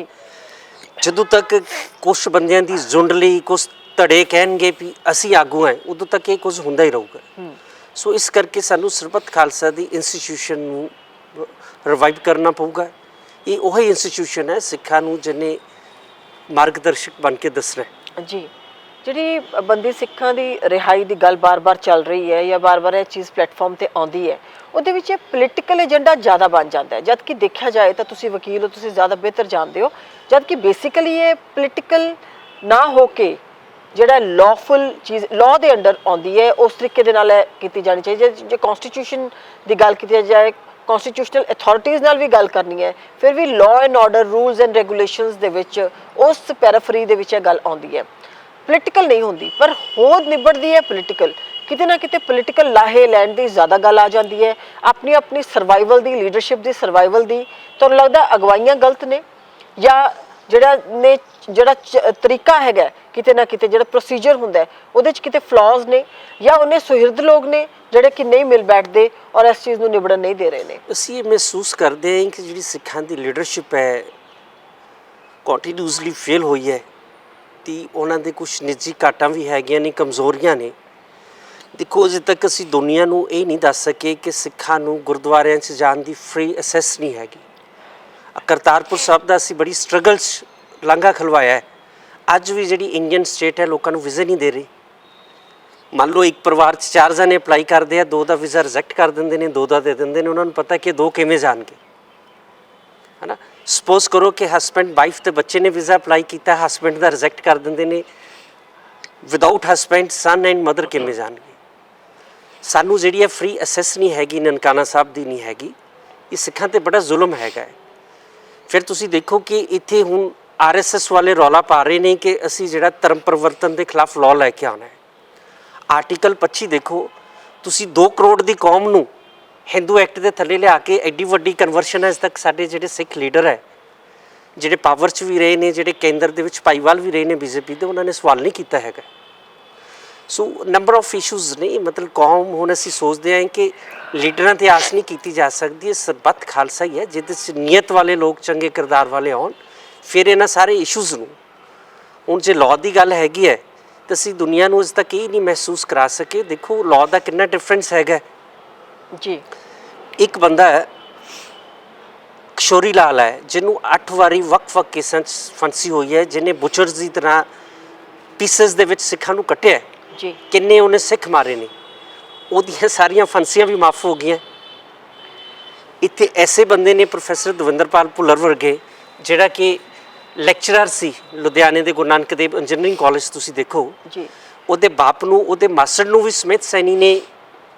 ਜਦੋਂ ਤੱਕ ਕੁਛ ਬੰਦਿਆਂ ਦੀ ਜ਼ੁੰਡ ਲਈ ਕੁਛ ਧੜੇ ਕਹਿਣਗੇ ਵੀ ਅਸੀਂ ਆਗੂ ਹਾਂ, ਉਦੋਂ ਤੱਕ ਇਹ ਕੁਝ ਹੁੰਦਾ ਹੀ ਰਹੂਗਾ। ਸੋ ਇਸ ਕਰਕੇ ਸਾਨੂੰ ਸਰਬੱਤ ਖਾਲਸਾ ਦੀ ਇੰਸਟੀਟਿਊਸ਼ਨ ਨੂੰ ਰਿਵਾਈਵ ਕਰਨਾ ਪਊਗਾ। ਇਹ ਉਹੀ ਇੰਸਟੀਟਿਊਸ਼ਨ ਹੈ ਸਿੱਖਾਂ ਨੂੰ ਜਿਹਨੇ ਮਾਰਗਦਰਸ਼ਕ ਬਣ ਕੇ ਦੱਸਣਾ ਜੀ। ਜਿਹੜੀ ਬੰਦੀ ਸਿੱਖਾਂ ਦੀ ਰਿਹਾਈ ਦੀ ਗੱਲ ਬਾਰ-ਬਾਰ ਚੱਲ ਰਹੀ ਹੈ ਜਾਂ ਬਾਰ-ਬਾਰ ਇਹ ਚੀਜ਼ ਪਲੇਟਫਾਰਮ ਤੇ ਆਉਂਦੀ ਹੈ, ਉਹਦੇ ਵਿੱਚ ਇਹ ਪੋਲੀਟੀਕਲ ਏਜੰਡਾ ਜ਼ਿਆਦਾ ਬਣ ਜਾਂਦਾ ਹੈ। ਜਦ ਕਿ ਦੇਖਿਆ ਜਾਏ ਤਾਂ ਤੁਸੀਂ ਵਕੀਲ ਹੋ, ਤੁਸੀਂ ਜ਼ਿਆਦਾ ਬਿਹਤਰ ਜਾਣਦੇ ਹੋ, ਜਦ ਕਿ ਬੇਸਿਕਲੀ ਇਹ ਪੋਲੀਟੀਕਲ ਨਾ ਹੋ ਕੇ ਜਿਹੜਾ ਲਾਫੁਲ ਚੀਜ਼ ਲਾਅ ਦੇ ਅੰਡਰ ਆਉਂਦੀ ਹੈ, ਉਸ ਤਰੀਕੇ ਦੇ ਨਾਲ ਇਹ ਕੀਤੀ ਜਾਣੀ ਚਾਹੀਦੀ ਹੈ। ਜੇ ਕਨਸਟੀਟਿਊਸ਼ਨ ਦੀ ਗੱਲ ਕੀਤੀ ਜਾਏ, ਕਨਸਟੀਟਿਊਸ਼ਨਲ ਅਥਾਰਟੀਜ਼ ਨਾਲ ਵੀ ਗੱਲ ਕਰਨੀ ਹੈ, ਫਿਰ ਵੀ law and order, rules and regulations ਦੇ ਵਿੱਚ ਉਸ ਪੈਰਾਫਰੀ ਦੇ ਵਿੱਚ ਇਹ ਗੱਲ ਆਉਂਦੀ ਹੈ, ਪੋਲੀਟੀਕਲ ਨਹੀਂ ਹੁੰਦੀ। ਪਰ ਹੋਰ ਨਿਬੜਦੀ ਹੈ ਪੋਲੀਟੀਕਲ, ਕਿਤੇ ਨਾ ਕਿਤੇ ਪੋਲੀਟੀਕਲ ਲਾਹੇ ਲੈਣ ਦੀ ਜ਼ਿਆਦਾ ਗੱਲ ਆ ਜਾਂਦੀ ਹੈ, ਆਪਣੀ ਸਰਵਾਈਵਲ ਦੀ, ਲੀਡਰਸ਼ਿਪ ਦੀ ਸਰਵਾਈਵਲ ਦੀ। ਤੁਹਾਨੂੰ ਲੱਗਦਾ ਅਗਵਾਈਆਂ ਗਲਤ ਨੇ ਜਾਂ ਜਿਹੜਾ ਤਰੀਕਾ ਹੈਗਾ ਕਿਤੇ ਨਾ ਕਿਤੇ ਜਿਹੜਾ ਪ੍ਰੋਸੀਜਰ ਹੁੰਦਾ ਉਹਦੇ 'ਚ ਕਿਤੇ ਫਲॉज ਨੇ, ਜਾਂ ਉਹਨੇ ਸੁਹਿਰਦ ਲੋਕ ਨੇ ਜਿਹੜੇ ਕਿ ਨਹੀਂ ਮਿਲ ਬੈਠਦੇ ਔਰ ਇਸ ਚੀਜ਼ ਨੂੰ ਨਿਬੜਨ ਨਹੀਂ ਦੇ ਰਹੇ ਨੇ? ਅਸੀਂ ਇਹ ਮਹਿਸੂਸ ਕਰਦੇ ਹਾਂ ਕਿ ਜਿਹੜੀ ਸਿੱਖਾਂ ਦੀ ਲੀਡਰਸ਼ਿਪ ਹੈ ਕੰਟੀਨਿਊਸਲੀ ਫੇਲ ਹੋਈ ਹੈ ਤੇ ਉਹਨਾਂ ਦੇ ਕੁਝ ਨਿੱਜੀ ਘਾਟਾਂ ਵੀ ਹੈਗੀਆਂ ਨੇ, ਕਮਜ਼ੋਰੀਆਂ ਨੇ। ਦੇਖੋ, ਅਜੇ ਤੱਕ ਅਸੀਂ ਦੁਨੀਆ ਨੂੰ ਇਹ ਨਹੀਂ ਦੱਸ ਸਕੇ ਕਿ ਸਿੱਖਾਂ ਨੂੰ ਗੁਰਦੁਆਰਿਆਂ 'ਚ ਜਾਣ ਦੀ ਫ੍ਰੀ ਅਸੈਸ ਨਹੀਂ ਹੈਗੀ। ਕਰਤਾਰਪੁਰ ਸਾਹਿਬ ਦਾ ਅਸੀਂ ਬੜੀ ਸਟਰਗਲ 'ਚ ਲਾਂਘਾ ਖਲਵਾਇਆ ਹੈ। ਅੱਜ ਵੀ ਜਿਹੜੀ ਇੰਡੀਅਨ ਸਟੇਟ ਹੈ ਲੋਕਾਂ ਨੂੰ ਵੀਜ਼ੇ ਨਹੀਂ ਦੇ ਰਹੀ। ਮੰਨ ਲਓ ਇੱਕ ਪਰਿਵਾਰ 'ਚ 4 ਜਣੇ ਅਪਲਾਈ ਕਰਦੇ ਆ, 2 ਦਾ ਵੀਜ਼ਾ ਰਿਜੈਕਟ ਕਰ ਦਿੰਦੇ ਨੇ, 2 ਦਾ ਦੇ ਦਿੰਦੇ ਨੇ। ਉਹਨਾਂ ਨੂੰ ਪਤਾ ਕਿ 2 ਕਿਵੇਂ ਜਾਣਗੇ, ਹੈ ਨਾ। ਸਪੋਜ਼ ਕਰੋ ਕਿ ਹਸਬੈਂਡ ਵਾਈਫ ਤੇ ਬੱਚੇ ਨੇ ਵੀਜ਼ਾ ਅਪਲਾਈ ਕੀਤਾ, ਹਸਬੈਂਡ ਦਾ ਰਿਜੈਕਟ ਕਰ ਦਿੰਦੇ ਨੇ, without husband son and mother ਕਿਵੇਂ ਜਾਣਗੇ। ਸਾਨੂੰ ਜਿਹੜੀ ਹੈ ਫ੍ਰੀ ਅਸੈਸ ਨਹੀਂ ਹੈਗੀ, ਨਨਕਾਣਾ ਸਾਹਿਬ ਦੀ ਨਹੀਂ ਹੈਗੀ। ਇਹ ਸਿੱਖਾਂ 'ਤੇ ਬੜਾ ਜ਼ੁਲਮ ਹੈਗਾ ਹੈ। ਫਿਰ ਤੁਸੀਂ ਦੇਖੋ ਕਿ ਇੱਥੇ ਹੁਣ RSS ਵਾਲੇ ਰੌਲਾ ਪਾ ਰਹੇ ਨੇ ਕਿ ਅਸੀਂ ਜਿਹੜਾ ਧਰਮ ਪਰਿਵਰਤਨ ਦੇ ਖਿਲਾਫ ਲਾਅ ਲੈ ਕੇ ਆਉਣਾ ਹੈ। ਆਰਟੀਕਲ 25 ਦੇਖੋ, ਤੁਸੀਂ 2 ਕਰੋੜ ਦੀ ਕੌਮ ਨੂੰ ਹਿੰਦੂ ਐਕਟ ਦੇ ਥੱਲੇ ਲਿਆ ਕੇ ਐਡੀ ਵੱਡੀ ਕਨਵਰਸ਼ਨ ਅਜੇ ਤੱਕ ਸਾਡੇ ਜਿਹੜੇ ਸਿੱਖ ਲੀਡਰ ਹੈ, ਜਿਹੜੇ ਪਾਵਰ 'ਚ ਵੀ ਰਹੇ ਨੇ, ਜਿਹੜੇ ਕੇਂਦਰ ਦੇ ਵਿੱਚ ਭਾਈਵਾਲ ਵੀ ਰਹੇ ਨੇ BJP ਦੇ, ਉਹਨਾਂ ਨੇ ਸਵਾਲ ਨਹੀਂ ਕੀਤਾ ਹੈਗਾ। ਸੋ ਨੰਬਰ ਆਫ ਇਸ਼ੂਜ਼ ਨੇ। ਮਤਲਬ ਕੌਮ, ਹੁਣ ਅਸੀਂ ਸੋਚਦੇ ਹਾਂ ਕਿ ਲੀਡਰਾਂ 'ਤੇ ਆਸ ਨਹੀਂ ਕੀਤੀ ਜਾ ਸਕਦੀ। ਇਹ ਸਰਬੱਤ ਖਾਲਸਾ ਹੀ ਹੈ ਜਿਹਦੇ 'ਚ ਨੀਅਤ ਵਾਲੇ ਲੋਕ, ਚੰਗੇ ਕਿਰਦਾਰ ਵਾਲੇ ਆਉਣ, ਫਿਰ ਇਹਨਾਂ ਸਾਰੇ ਇਸ਼ੂਜ਼ ਨੂੰ। ਹੁਣ ਜੇ ਲਾਅ ਦੀ ਗੱਲ ਹੈਗੀ ਹੈ ਤਾਂ ਅਸੀਂ ਦੁਨੀਆ ਨੂੰ ਅਜੇ ਤੱਕ ਇਹ ਨਹੀਂ ਮਹਿਸੂਸ ਕਰਾ ਸਕੇ। ਦੇਖੋ ਲਾਅ ਦਾ ਕਿੰਨਾ ਡਿਫਰੈਂਸ ਹੈਗਾ ਜੀ। ਇੱਕ ਬੰਦਾ ਹੈ ਕਿਸ਼ੋਰੀ ਲਾਲ ਹੈ, ਜਿਹਨੂੰ 8 ਵਾਰੀ ਵੱਖ-ਵੱਖ ਕੇਸਾਂ 'ਚ ਫਾਂਸੀ ਹੋਈ ਹੈ, ਜਿਹਨੇ ਬੁਚਰਸ ਦੀ ਤਰ੍ਹਾਂ ਪੀਸਸ ਦੇ ਵਿੱਚ ਸਿੱਖਾਂ ਨੂੰ ਕੱਟਿਆ ਜੀ। ਕਿੰਨੇ ਉਹਨੇ ਸਿੱਖ ਮਾਰੇ ਨੇ, ਉਹਦੀਆਂ ਸਾਰੀਆਂ ਫਾਂਸੀਆਂ ਵੀ ਮਾਫ ਹੋ ਗਈਆਂ। ਇੱਥੇ ਐਸੇ ਬੰਦੇ ਨੇ ਪ੍ਰੋਫੈਸਰ ਦਵਿੰਦਰਪਾਲ ਭੁੱਲਰ ਵਰਗੇ, ਜਿਹੜਾ ਕਿ ਲੈਕਚਰਰ ਸੀ ਲੁਧਿਆਣੇ ਦੇ ਗੁਰੂ ਨਾਨਕ ਦੇਵ ਇੰਜੀਨੀਅਰਿੰਗ ਕਾਲਜ। ਤੁਸੀਂ ਦੇਖੋ ਜੀ, ਉਹਦੇ ਬਾਪ ਨੂੰ, ਉਹਦੇ ਮਾਸੜ ਨੂੰ ਵੀ ਸਮਿਥ ਸੈਣੀ ਨੇ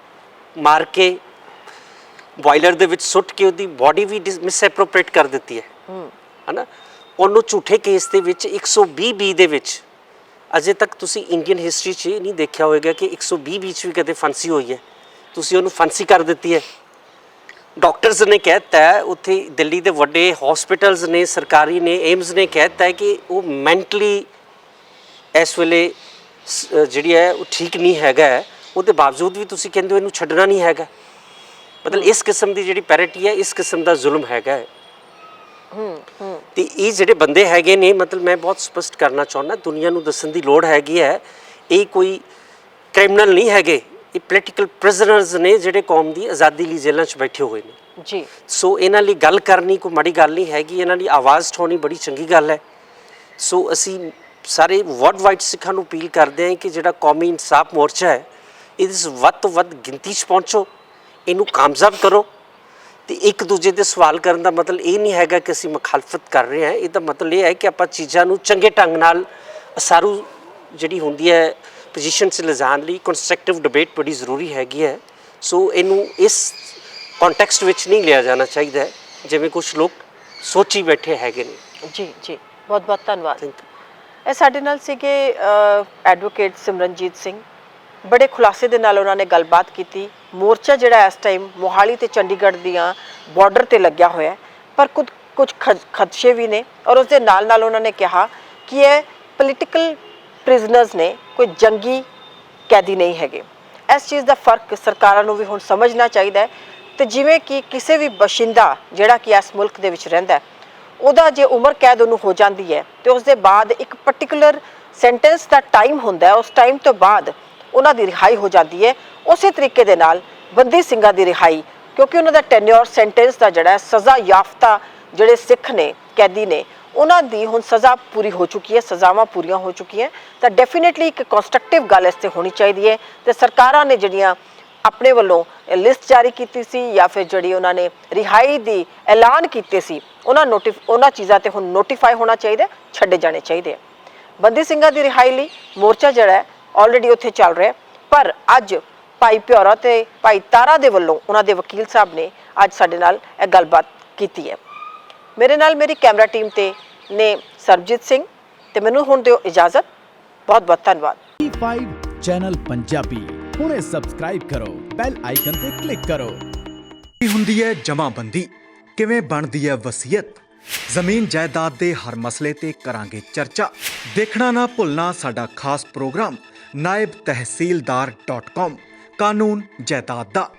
ਮਾਰ ਕੇ ਬੋਇਲਰ ਦੇ ਵਿੱਚ ਸੁੱਟ ਕੇ ਉਹਦੀ ਬਾਡੀ ਵੀ ਮਿਸਐਪਰੋਪ੍ਰੀਏਟ ਕਰ ਦਿੱਤੀ ਹੈ ਨਾ। ਉਹਨੂੰ ਝੂਠੇ ਕੇਸ ਦੇ ਵਿੱਚ 120B ਦੇ ਵਿੱਚ, ਅਜੇ ਤੱਕ ਤੁਸੀਂ ਇੰਡੀਅਨ ਹਿਸਟਰੀ 'ਚ ਨਹੀਂ ਦੇਖਿਆ ਹੋਵੇਗਾ ਕਿ 120B 'ਚ ਵੀ ਕਦੇ ਫਾਂਸੀ ਹੋਈ ਹੈ। ਤੁਸੀਂ ਉਹਨੂੰ ਫਾਂਸੀ ਕਰ ਦਿੱਤੀ ਹੈ। ਡਾਕਟਰਸ ਨੇ ਕਹਿ ਦਿੱਤਾ ਹੈ, ਉੱਥੇ ਦਿੱਲੀ ਦੇ ਵੱਡੇ ਹਸਪੀਟਲਸ ਨੇ, ਸਰਕਾਰੀ ਨੇ, ਏਮਸ ਨੇ ਕਹਿ ਦਿੱਤਾ ਹੈ ਕਿ ਉਹ ਮੈਂਟਲੀ ਇਸ ਵੇਲੇ ਜਿਹੜੀ ਹੈ ਉਹ ਠੀਕ ਨਹੀਂ ਹੈਗਾ। ਉਹਦੇ ਬਾਵਜੂਦ ਵੀ ਤੁਸੀਂ ਕਹਿੰਦੇ ਹੋ ਇਹਨੂੰ ਛੱਡਣਾ ਨਹੀਂ ਹੈਗਾ। ਮਤਲਬ ਇਸ ਕਿਸਮ ਦੀ ਜਿਹੜੀ ਪੈਰਿਟੀ ਹੈ, ਇਸ ਕਿਸਮ ਦਾ ਜ਼ੁਲਮ ਹੈਗਾ। ਤੇ ਇਹ ਜਿਹੜੇ ਬੰਦੇ ਹੈਗੇ ਨੇ, ਮਤਲਬ ਮੈਂ ਬਹੁਤ ਸਪਸ਼ਟ ਕਰਨਾ ਚਾਹੁੰਦਾ, ਦੁਨੀਆ ਨੂੰ ਦੱਸਣ ਦੀ ਲੋੜ ਹੈਗੀ ਹੈ, ਇਹ ਕੋਈ ਕ੍ਰਿਮੀਨਲ ਨਹੀਂ ਹੈਗੇ। ਇਹ ਪੋਲੀਟੀਕਲ ਪ੍ਰਿਜ਼ਨਰਸ ਨੇ ਜਿਹੜੇ ਕੌਮ ਦੀ ਆਜ਼ਾਦੀ ਲਈ ਜੇਲ੍ਹਾਂ 'ਚ ਬੈਠੇ ਹੋਏ ਨੇ ਜੀ। ਸੋ ਇਹਨਾਂ ਲਈ ਗੱਲ ਕਰਨੀ ਕੋਈ ਮਾੜੀ ਗੱਲ ਨਹੀਂ ਹੈਗੀ, ਇਹਨਾਂ ਲਈ ਆਵਾਜ਼ ਉਠਾਉਣੀ ਬੜੀ ਚੰਗੀ ਗੱਲ ਹੈ। ਸੋ ਅਸੀਂ ਸਾਰੇ ਵਰਲਡ ਵਾਈਡ ਸਿੱਖਾਂ ਨੂੰ ਅਪੀਲ ਕਰਦੇ ਹਾਂ ਕਿ ਜਿਹੜਾ ਕੌਮੀ ਇਨਸਾਫ ਮੋਰਚਾ ਹੈ, ਇਹਦੇ 'ਚ ਵੱਧ ਤੋਂ ਵੱਧ ਗਿਣਤੀ 'ਚ ਪਹੁੰਚੋ, ਇਹਨੂੰ ਕਾਮਯਾਬ ਕਰੋ। ਤੇ ਇੱਕ ਦੂਜੇ ਦੇ ਸਵਾਲ ਕਰਨ ਦਾ ਮਤਲਬ ਇਹ ਨਹੀਂ ਹੈਗਾ ਕਿ ਅਸੀਂ ਮੁਖਾਲਫਤ ਕਰ ਰਹੇ ਹਾਂ। ਇਹਦਾ ਮਤਲਬ ਇਹ ਹੈ ਕਿ ਆਪਾਂ ਚੀਜ਼ਾਂ ਨੂੰ ਚੰਗੇ ਢੰਗ ਨਾਲ ਅਸਾਰੂ ਜਿਹੜੀ ਹੁੰਦੀ ਹੈ ਪੋਜੀਸ਼ਨ 'ਚ ਲਿਜਾਣ ਲਈ ਕੰਸਟਰਕਟਿਵ ਡਿਬੇਟ ਬੜੀ ਜ਼ਰੂਰੀ ਹੈਗੀ ਹੈ। ਸੋ ਇਹਨੂੰ ਇਸ ਕੰਟੈਕਸਟ ਵਿੱਚ ਨਹੀਂ ਲਿਆ ਜਾਣਾ ਚਾਹੀਦਾ ਹੈ ਜਿਵੇਂ ਕੁਝ ਲੋਕ ਸੋਚੀ ਬੈਠੇ ਹੈਗੇ ਨੇ। ਜੀ ਜੀ, ਬਹੁਤ ਬਹੁਤ ਧੰਨਵਾਦ। Thank you. ਇਹ ਸਾਡੇ ਨਾਲ ਸੀਗੇ ਐਡਵੋਕੇਟ ਸਿਮਰਨਜੀਤ ਸਿੰਘ। ਬੜੇ ਖੁਲਾਸੇ ਦੇ ਨਾਲ ਉਹਨਾਂ ਨੇ ਗੱਲਬਾਤ ਕੀਤੀ। ਮੋਰਚਾ ਜਿਹੜਾ ਇਸ ਟਾਈਮ ਮੋਹਾਲੀ ਤੇ ਚੰਡੀਗੜ੍ਹ ਦੀਆਂ ਬਾਰਡਰ ਤੇ ਲੱਗਿਆ ਹੋਇਆ ਹੈ, ਪਰ ਕੁਝ ਖਦਸ਼ੇ ਵੀ ਨੇ, ਔਰ ਉਸ ਦੇ ਨਾਲ ਨਾਲ ਉਹਨਾਂ ਨੇ ਕਿਹਾ ਕਿ ਇਹ ਪੋਲੀਟੀਕਲ ਪ੍ਰਿਜ਼ਨਰਸ ਨੇ, ਕੋਈ ਜੰਗੀ ਕੈਦੀ ਨਹੀਂ ਹੈਗੇ। ਇਸ ਚੀਜ਼ ਦਾ ਫਰਕ ਸਰਕਾਰਾਂ ਨੂੰ ਵੀ ਹੁਣ ਸਮਝਣਾ ਚਾਹੀਦਾ ਹੈ। ਤੇ ਜਿਵੇਂ ਕਿ ਕਿਸੇ ਵੀ ਬਸ਼ਿੰਦਾ ਜਿਹੜਾ ਕਿ ਇਸ ਮੁਲਕ ਦੇ ਵਿੱਚ ਰਹਿੰਦਾ, ਉਹਦਾ ਜੇ ਉਮਰ ਕੈਦ ਉਹਨੂੰ ਹੋ ਜਾਂਦੀ ਹੈ ਤੇ ਉਸ ਦੇ ਬਾਅਦ ਇੱਕ ਪਾਰਟਿਕੂਲਰ ਸੈਂਟੈਂਸ ਦਾ ਟਾਈਮ ਹੁੰਦਾ ਹੈ, ਉਸ ਟਾਈਮ ਤੋਂ ਬਾਅਦ ਉਹਨਾਂ ਦੀ ਰਿਹਾਈ ਹੋ ਜਾਂਦੀ ਹੈ। ਉਸੇ ਤਰੀਕੇ ਦੇ ਨਾਲ ਬੰਦੀ ਸਿੰਘਾਂ ਦੀ ਰਿਹਾਈ, ਕਿਉਂਕਿ ਉਹਨਾਂ ਦਾ ਟੈਨਿਓਰ ਸੈਂਟੈਂਸ ਦਾ ਜਿਹੜਾ ਸਜ਼ਾ ਯਾਫਤਾ ਜਿਹੜੇ ਸਿੱਖ ਨੇ, ਕੈਦੀ ਨੇ, ਉਹਨਾਂ ਦੀ ਹੁਣ ਸਜ਼ਾ ਪੂਰੀ ਹੋ ਚੁੱਕੀ ਹੈ, ਸਜ਼ਾਵਾਂ ਪੂਰੀਆਂ ਹੋ ਚੁੱਕੀਆਂ। ਤਾਂ ਡੈਫੀਨੇਟਲੀ ਇੱਕ ਕੰਸਟਰਕਟਿਵ ਗੱਲ ਇਸ 'ਤੇ ਹੋਣੀ ਚਾਹੀਦੀ ਹੈ। ਤੇ ਸਰਕਾਰਾਂ ਨੇ ਜਿਹੜੀਆਂ ਆਪਣੇ ਵੱਲੋਂ ਲਿਸਟ ਜਾਰੀ ਕੀਤੀ ਸੀ ਜਾਂ ਫਿਰ ਜਿਹੜੀ ਉਹਨਾਂ ਨੇ ਰਿਹਾਈ ਦੀ ਐਲਾਨ ਕੀਤੇ ਸੀ, ਉਹਨਾਂ ਚੀਜ਼ਾਂ 'ਤੇ ਹੁਣ ਨੋਟੀਫਾਈ ਹੋਣਾ ਚਾਹੀਦਾ, ਛੱਡੇ ਜਾਣੇ ਚਾਹੀਦੇ ਆ। ਬੰਦੀ ਸਿੰਘਾਂ ਦੀ ਰਿਹਾਈ ਲਈ ਮੋਰਚਾ ਜਿਹੜਾ ਹੈ ਆਲਰੇਡੀ ਉੱਥੇ ਚੱਲ ਰਿਹਾ, ਪਰ ਅੱਜ ਭਾਈ ਪਿਉਰਾ ਤੇ ਭਾਈ ਤਾਰਾ ਦੇ ਵੱਲੋਂ ਉਹਨਾਂ ਦੇ ਵਕੀਲ ਸਾਹਿਬ ਨੇ ਅੱਜ ਸਾਡੇ ਨਾਲ ਇਹ ਗੱਲਬਾਤ ਕੀਤੀ ਹੈ। ਮੇਰੇ ਨਾਲ ਮੇਰੀ ਕੈਮਰਾ ਟੀਮ ਤੇ ਨੇ ਸਰਬਜੀਤ ਸਿੰਘ, ਤੇ ਮੈਨੂੰ ਹੁਣ ਦਿਓ ਇਜਾਜ਼ਤ। ਬਹੁਤ ਬਹੁਤ ਧੰਨਵਾਦ। E5 ਚੈਨਲ ਪੰਜਾਬੀ ਹੁਣੇ ਸਬਸਕ੍ਰਾਈਬ ਕਰੋ, ਬੈਲ ਆਈਕਨ ਤੇ ਕਲਿੱਕ ਕਰੋ। ਕੀ ਹੁੰਦੀ ਹੈ ਜਮਾਬੰਦੀ, ਕਿਵੇਂ ਬਣਦੀ ਹੈ ਵਸੀਅਤ, ਜ਼ਮੀਨ ਜਾਇਦਾਦ ਦੇ ਹਰ ਮਸਲੇ ਤੇ ਕਰਾਂਗੇ ਚਰਚਾ। ਦੇਖਣਾ ਨਾ ਭੁੱਲਣਾ ਸਾਡਾ ਖਾਸ ਪ੍ਰੋਗਰਾਮ naibtehsildar.com ਕਾਨੂੰਨ ਜਾਇਦਾਦ ਦਾ।